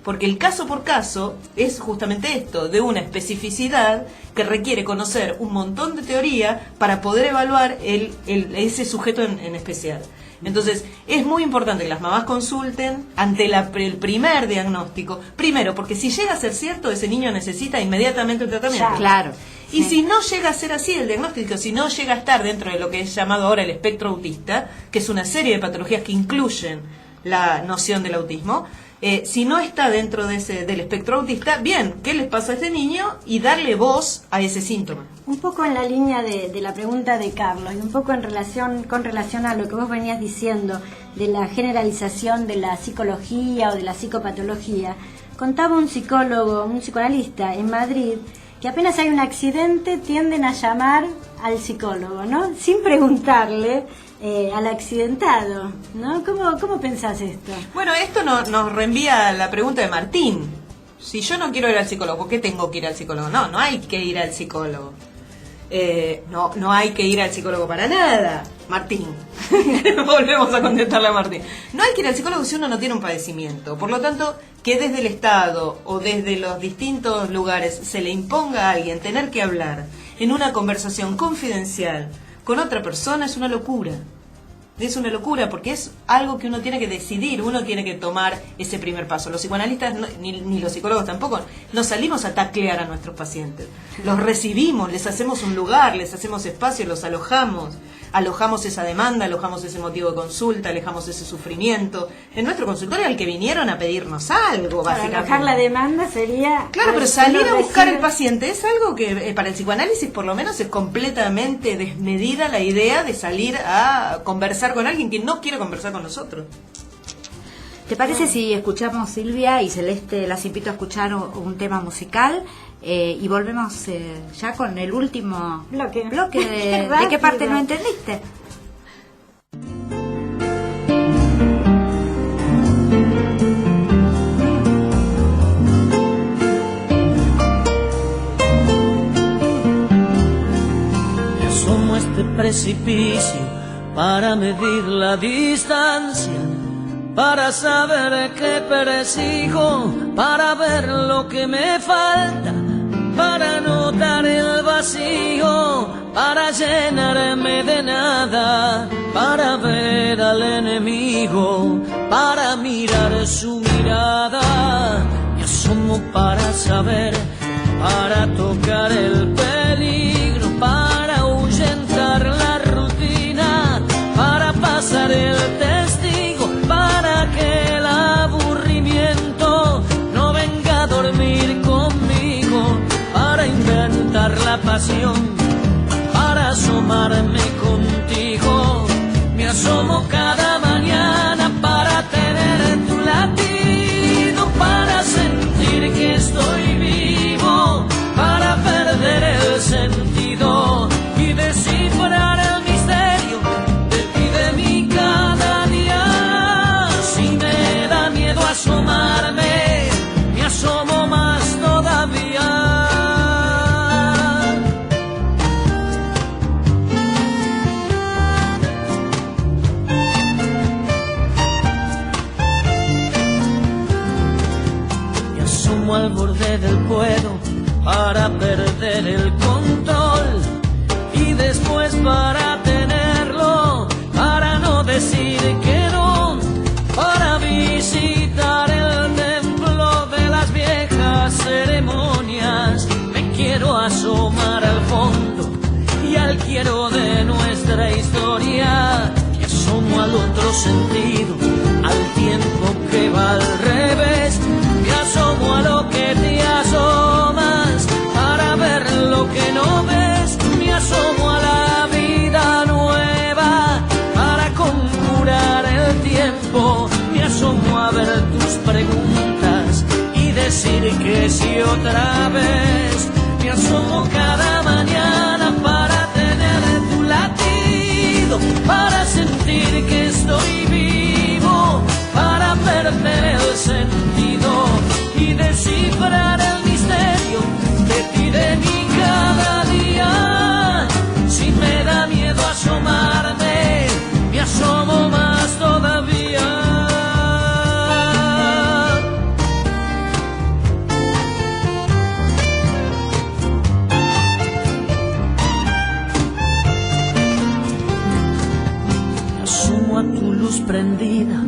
Speaker 7: porque el caso por caso es justamente esto, de una especificidad que requiere conocer un montón de teoría para poder evaluar ese sujeto en especial. Entonces, es muy importante que las mamás consulten ante el primer diagnóstico. Primero, porque si llega a ser cierto, ese niño necesita inmediatamente un tratamiento.
Speaker 2: Claro.
Speaker 7: Y si no llega a ser así el diagnóstico, si no llega a estar dentro de lo que es llamado ahora el espectro autista, que es una serie de patologías que incluyen la noción del autismo, si no está dentro del espectro autista, bien, ¿qué les pasa a este niño? Y darle voz a ese síntoma.
Speaker 3: Un poco en la línea de la pregunta de Carlos, y un poco con relación a lo que vos venías diciendo de la generalización de la psicología o de la psicopatología, contaba un psicólogo, un psicoanalista en Madrid, que apenas hay un accidente tienden a llamar al psicólogo, ¿no? Sin preguntarle al accidentado, ¿no? ¿Cómo pensás esto?
Speaker 7: Bueno, esto nos reenvía a la pregunta de Martín. Si yo no quiero ir al psicólogo, ¿por qué tengo que ir al psicólogo? No hay que ir al psicólogo. No hay que ir al psicólogo para nada, Martín. Volvemos a contestarle a Martín. No hay que ir al psicólogo si uno no tiene un padecimiento. Por lo tanto, que desde el Estado o desde los distintos lugares se le imponga a alguien tener que hablar en una conversación confidencial con otra persona es una locura. Es una locura porque es algo que uno tiene que decidir, uno tiene que tomar ese primer paso. Los psicoanalistas, ni los psicólogos tampoco, no salimos a taclear a nuestros pacientes. Los recibimos, les hacemos un lugar, les hacemos espacio, los alojamos esa demanda, alojamos ese motivo de consulta, alejamos ese sufrimiento. En nuestro consultorio al que vinieron a pedirnos algo, básicamente.
Speaker 3: Alojar la demanda sería...
Speaker 7: Claro, pero salir a buscar el paciente es algo que para el psicoanálisis por lo menos es completamente desmedida la idea de salir a conversar con alguien que no quiere conversar con nosotros.
Speaker 2: ¿Te parece si escuchamos, Silvia y Celeste, las invito a escuchar un tema musical y volvemos ya con el último bloque ¿de qué parte no entendiste?
Speaker 8: Me asomo a este precipicio para medir la distancia, para saber que persigo, para ver lo que me falta, para notar el vacío, para llenarme de nada, para ver al enemigo, para mirar su mirada. Me asomo para saber, para tocar el peligro, para ahuyentar la rutina, para pasar el testigo, para que el aburrimiento no venga a dormir conmigo, para inventar la pasión, para asomarme contigo. Me asomo cada mañana para tener tu latido, para sentir que estoy vivo, para perder el sentido y descifrar el misterio de ti, de mí cada día. Si me da miedo asomarme, me asomo más todavía. Me asomo al borde del puedo para perder el control y después para tenerlo, para no decir que no, para visitar el templo de las viejas ceremonias. Me quiero asomar al fondo y al quiero de nuestra historia. Me asomo al otro sentido, al tiempo que va al revés. Me asomo a lo que te asomas para ver lo que no ves. Me asomo a la vida nueva para conjurar el tiempo. Me asomo a ver tus preguntas y decir que sí otra vez. Me asomo cada mañana para tener tu latido, para sentir que estoy vivo, para perder el sentido y descifrar el misterio de ti, de mí cada día. Si me da miedo asomarme, me asomo más todavía. Me asomo a tu luz prendida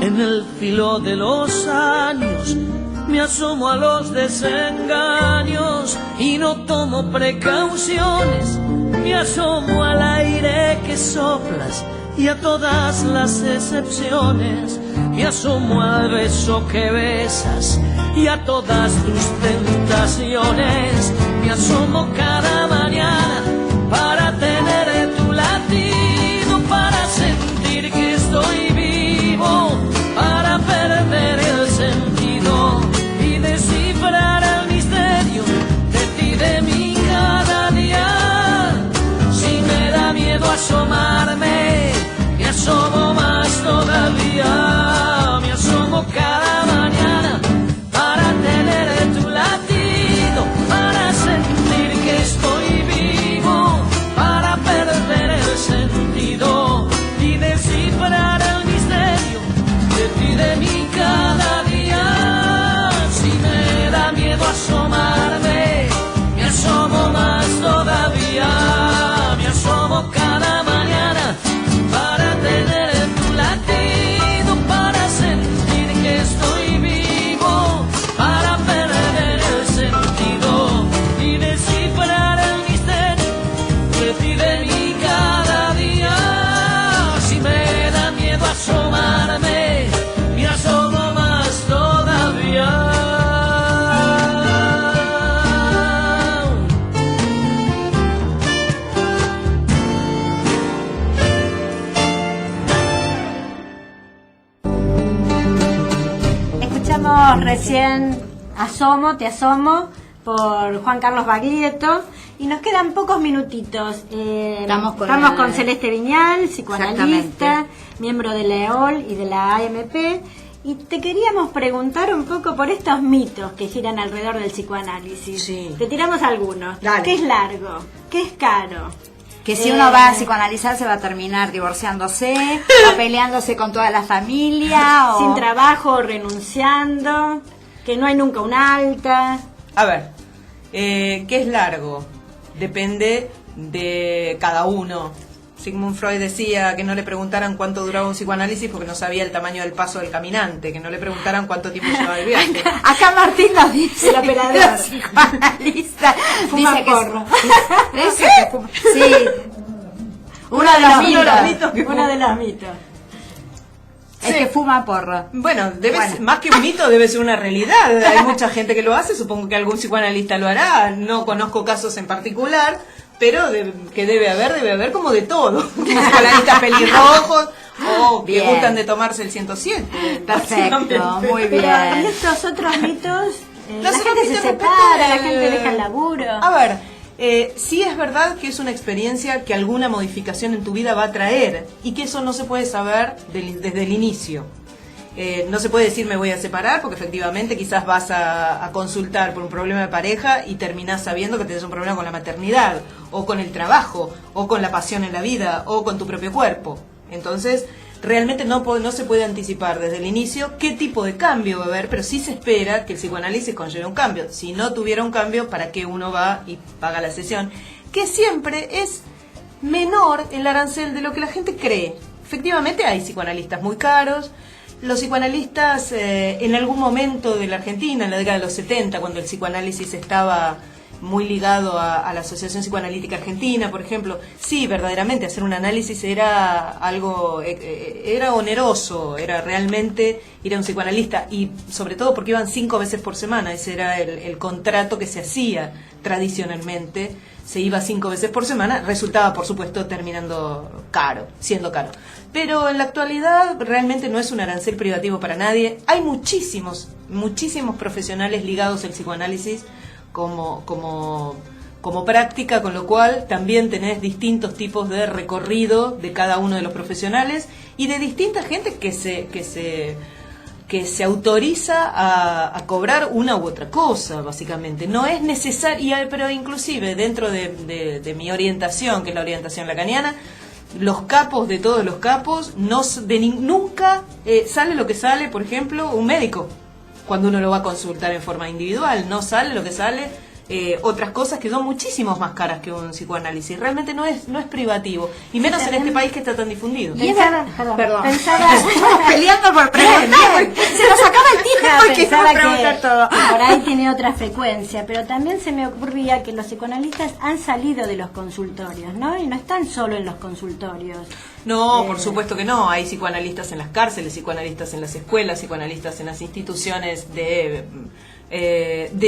Speaker 8: en el filo de los años. Me asomo a los desengaños y no tomo precauciones. Me asomo al aire que soplas y a todas las excepciones. Me asomo al beso que besas y a todas tus tentaciones. Me asomo cada mañana para tener tu latido, para sentir que estoy vivo, para perder el sentido y descifrar el misterio de ti, de mí cada día. Si me da miedo asomarme, me asomo más todavía. Me asomo cada mañana para tener tu latido, para sentir que estoy vivo,
Speaker 3: Leímos recién Te asomo, por Juan Carlos Baglietto, y nos quedan pocos minutitos. Estamos con Celeste Viñal, psicoanalista, miembro de la EOL y de la AMP, y te queríamos preguntar un poco por estos mitos que giran alrededor del psicoanálisis.
Speaker 2: Sí.
Speaker 3: Te tiramos algunos.
Speaker 2: Dale.
Speaker 3: ¿Qué es largo? ¿Qué es caro?
Speaker 2: Que si uno va a psicoanalizar se va a terminar divorciándose, o peleándose con toda la familia, o
Speaker 3: sin trabajo, renunciando, que no hay nunca un alta.
Speaker 7: A ver, ¿qué es largo? Depende de cada uno. Sigmund Freud decía que no le preguntaran cuánto duraba un psicoanálisis porque no sabía el tamaño del paso del caminante, que no le preguntaran cuánto tiempo llevaba el viaje.
Speaker 2: Acá Martín nos dice,
Speaker 3: el operador,
Speaker 2: los psicoanalistas, dice que
Speaker 3: porro.
Speaker 2: Sí, uno de los mitos. Es que fuma porro.
Speaker 7: Bueno, más que un mito debe ser una realidad. Hay mucha gente que lo hace, supongo que algún psicoanalista lo hará. No conozco casos en particular, pero que debe haber como de todo. Psicoanalistas pelirrojos o que gustan de tomarse el 107.
Speaker 2: Perfecto, muy bien.
Speaker 3: Pero, ¿y estos otros mitos? La gente se separa, la gente deja el laburo.
Speaker 7: A ver, sí es verdad que es una experiencia que alguna modificación en tu vida va a traer y que eso no se puede saber desde el inicio. No se puede decir me voy a separar porque efectivamente quizás vas a consultar por un problema de pareja y terminás sabiendo que tenés un problema con la maternidad o con el trabajo o con la pasión en la vida o con tu propio cuerpo. Entonces realmente no se puede anticipar desde el inicio qué tipo de cambio va a haber, pero sí se espera que el psicoanálisis conlleve un cambio. Si no tuviera un cambio, ¿para qué uno va y paga la sesión? Que siempre es menor el arancel de lo que la gente cree. Efectivamente hay psicoanalistas muy caros. Los psicoanalistas en algún momento de la Argentina, en la década de los 70, cuando el psicoanálisis estaba muy ligado a la Asociación Psicoanalítica Argentina, por ejemplo, sí, verdaderamente hacer un análisis era algo, era oneroso, era realmente ir a un psicoanalista, y sobre todo porque iban 5 veces por semana, ese era el contrato que se hacía tradicionalmente, se iba 5 veces por semana, resultaba por supuesto siendo caro. Pero en la actualidad realmente no es un arancel privativo para nadie, hay muchísimos profesionales ligados al psicoanálisis como práctica, con lo cual también tenés distintos tipos de recorrido de cada uno de los profesionales y de distinta gente que se autoriza a cobrar una u otra cosa, básicamente. No es necesario, pero inclusive dentro de mi orientación, que es la orientación lacaniana, los capos de todos los capos, nunca sale lo que sale, por ejemplo, un médico. Cuando uno lo va a consultar en forma individual, no sale lo que sale otras cosas que son muchísimo más caras que un psicoanálisis. Realmente no es privativo, y menos en este país que está tan difundido.
Speaker 2: Perdón. Estamos peleando por preguntar, se nos acaba el tiempo y queremos preguntar todo.
Speaker 3: Por ahí tiene otra frecuencia, pero también se me ocurría que los psicoanalistas han salido de los consultorios, ¿no? Y no están solo en los consultorios.
Speaker 7: No, por supuesto que no. Hay psicoanalistas en las cárceles, psicoanalistas en las escuelas, psicoanalistas en las instituciones de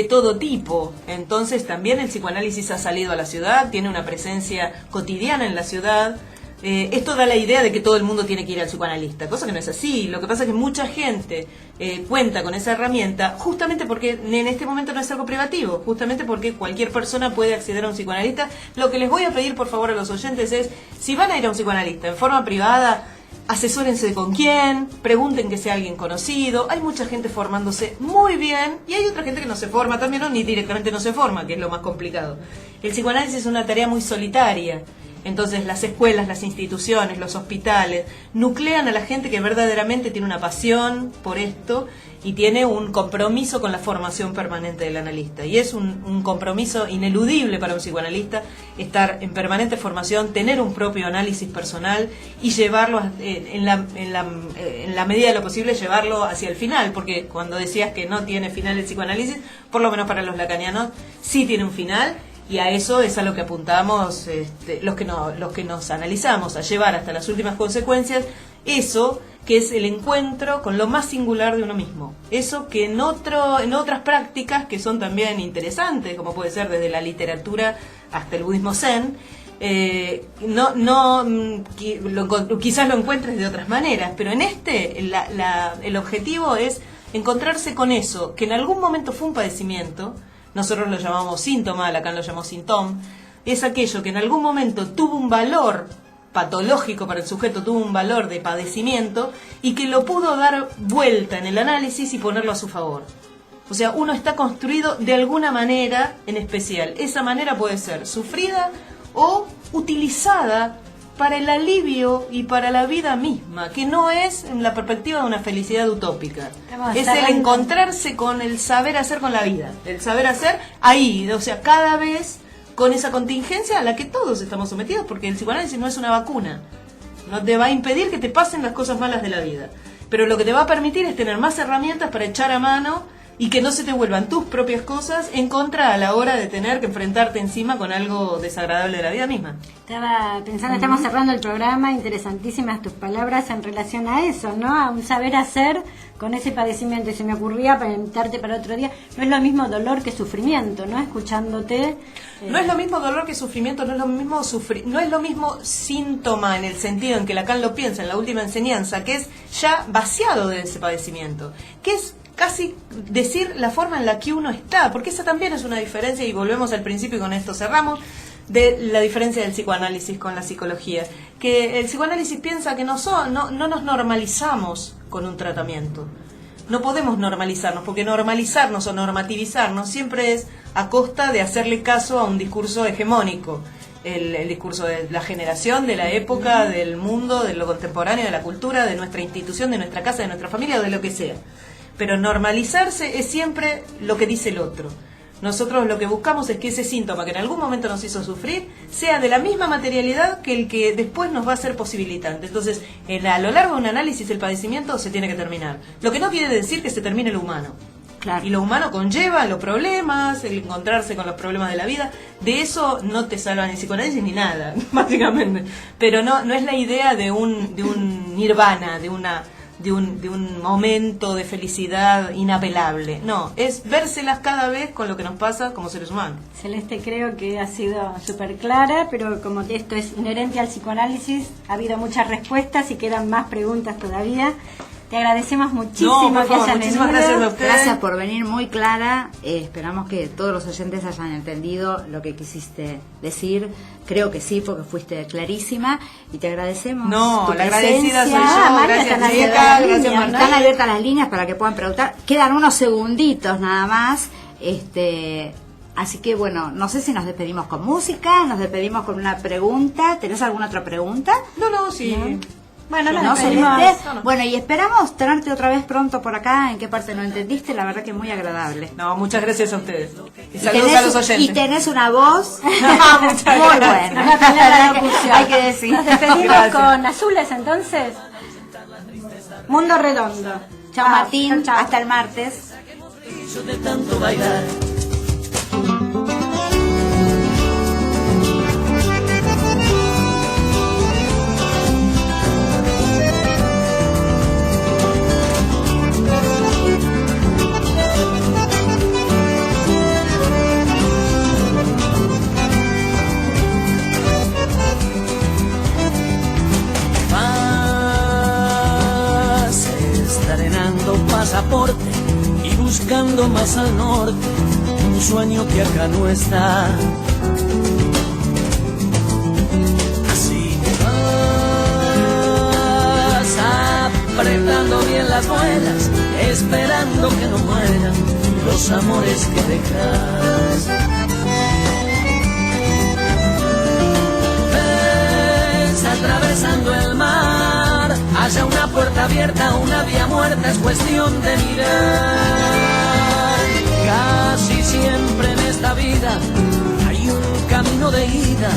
Speaker 7: todo tipo. Entonces también el psicoanálisis ha salido a la ciudad, tiene una presencia cotidiana en la ciudad. Esto da la idea de que todo el mundo tiene que ir al psicoanalista, cosa que no es así. Lo que pasa es que mucha gente cuenta con esa herramienta justamente porque en este momento no es algo privativo, justamente porque cualquier persona puede acceder a un psicoanalista. Lo que les voy a pedir por favor a los oyentes es, si van a ir a un psicoanalista en forma privada, asesórense con quién, pregunten que sea alguien conocido. Hay mucha gente formándose muy bien y hay otra gente que no se forma también, o ni directamente no se forma, que es lo más complicado. El psicoanálisis es una tarea muy solitaria. Entonces las escuelas, las instituciones, los hospitales nuclean a la gente que verdaderamente tiene una pasión por esto y tiene un compromiso con la formación permanente del analista. Y es un compromiso ineludible para un psicoanalista estar en permanente formación, tener un propio análisis personal y llevarlo, en la medida de lo posible, llevarlo hacia el final. Porque cuando decías que no tiene final el psicoanálisis, por lo menos para los lacanianos, sí tiene un final. Y a eso es a lo que apuntamos los que nos analizamos, a llevar hasta las últimas consecuencias eso que es el encuentro con lo más singular de uno mismo. Eso que en otras prácticas que son también interesantes, como puede ser desde la literatura hasta el budismo zen, quizás lo encuentres de otras maneras, pero en el objetivo es encontrarse con eso, que en algún momento fue un padecimiento, nosotros lo llamamos síntoma, Lacan lo llamó síntoma, es aquello que en algún momento tuvo un valor patológico para el sujeto, tuvo un valor de padecimiento y que lo pudo dar vuelta en el análisis y ponerlo a su favor. O sea, uno está construido de alguna manera en especial. Esa manera puede ser sufrida o utilizada para el alivio y para la vida misma, que no es en la perspectiva de una felicidad utópica. Es el encontrarse con el saber hacer con la vida, el saber hacer ahí, o sea, cada vez con esa contingencia a la que todos estamos sometidos, porque el psicoanálisis no es una vacuna, no te va a impedir que te pasen las cosas malas de la vida, pero lo que te va a permitir es tener más herramientas para echar a mano y que no se te vuelvan tus propias cosas en contra a la hora de tener que enfrentarte encima con algo desagradable de la vida misma.
Speaker 3: Estaba pensando, estamos cerrando el programa, interesantísimas tus palabras en relación a eso, ¿no? A un saber hacer con ese padecimiento. Y se me ocurría preguntarte para otro día, no es lo mismo dolor que sufrimiento, ¿no? Escuchándote.
Speaker 7: No es lo mismo dolor que sufrimiento, no es lo mismo no es lo mismo síntoma en el sentido en que Lacan lo piensa en la última enseñanza, que es ya vaciado de ese padecimiento, que es casi decir la forma en la que uno está, porque esa también es una diferencia, y volvemos al principio y con esto cerramos, de la diferencia del psicoanálisis con la psicología, que el psicoanálisis piensa que no nos normalizamos con un tratamiento, no podemos normalizarnos, porque normalizarnos o normativizarnos siempre es a costa de hacerle caso a un discurso hegemónico, el discurso de la generación, de la época, del mundo, de lo contemporáneo, de la cultura, de nuestra institución, de nuestra casa, de nuestra familia o de lo que sea. Pero normalizarse es siempre lo que dice el otro. Nosotros lo que buscamos es que ese síntoma que en algún momento nos hizo sufrir sea de la misma materialidad que el que después nos va a ser posibilitante. Entonces, a lo largo de un análisis el padecimiento se tiene que terminar. Lo que no quiere decir que se termine lo humano. Claro. Y lo humano conlleva los problemas, el encontrarse con los problemas de la vida. De eso no te salva ni psicoanálisis ni nada, básicamente. Pero no es la idea de un nirvana, de un momento de felicidad inapelable. No, es vérselas cada vez con lo que nos pasa como seres humanos.
Speaker 3: Celeste, creo que ha sido súper clara, pero como esto es inherente al psicoanálisis, ha habido muchas respuestas y quedan más preguntas todavía. Te agradecemos muchísimo que hayan venido.
Speaker 2: Gracias a ustedes. Gracias por venir, muy clara. Esperamos que todos los oyentes hayan entendido lo que quisiste decir. Creo que sí, porque fuiste clarísima. Y te agradecemos.
Speaker 7: No,
Speaker 2: tu
Speaker 7: la agradecida soy yo.
Speaker 2: Gracias, gracias, Marta. Están abiertas las líneas para que puedan preguntar. Quedan unos segunditos nada más. Así que bueno, no sé si nos despedimos con música, nos despedimos con una pregunta. ¿Tenés alguna otra pregunta?
Speaker 7: No, sí.
Speaker 2: ¿No?
Speaker 3: Bueno, nos despedimos.
Speaker 2: Bueno, y esperamos tenerte otra vez pronto por acá. ¿En qué parte no entendiste? La verdad que muy agradable.
Speaker 7: No, muchas gracias a ustedes. Y saludos a los oyentes.
Speaker 2: Y tenés una voz muy buena. Hay que decir.
Speaker 3: Nos despedimos con Azules, entonces. Mundo Redondo.
Speaker 2: Chao, Martín. Chao. Hasta el martes.
Speaker 8: De tanto bailar. Pasaporte y buscando más al norte un sueño que acá no está. Así te vas apretando bien las muelas, esperando que no mueran los amores que dejas. Ves atravesando el mar, haya una puerta abierta, una vía muerta, es cuestión de mirar. Casi siempre en esta vida hay un camino de ida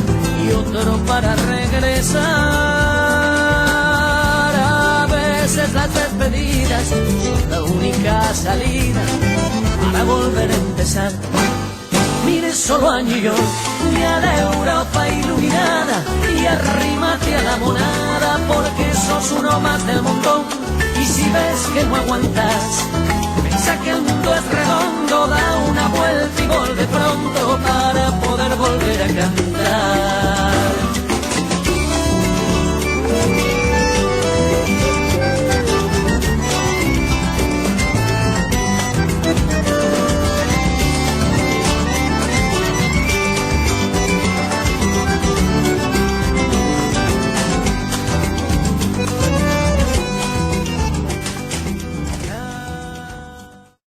Speaker 8: y otro para regresar. A veces las despedidas son la única salida para volver a empezar. Mire solo a New York, ni a la Europa iluminada, y arrímate a la monada, porque sos uno más del montón. Y si ves que no aguantas, piensa que el mundo es redondo, da una vuelta y vuelve pronto.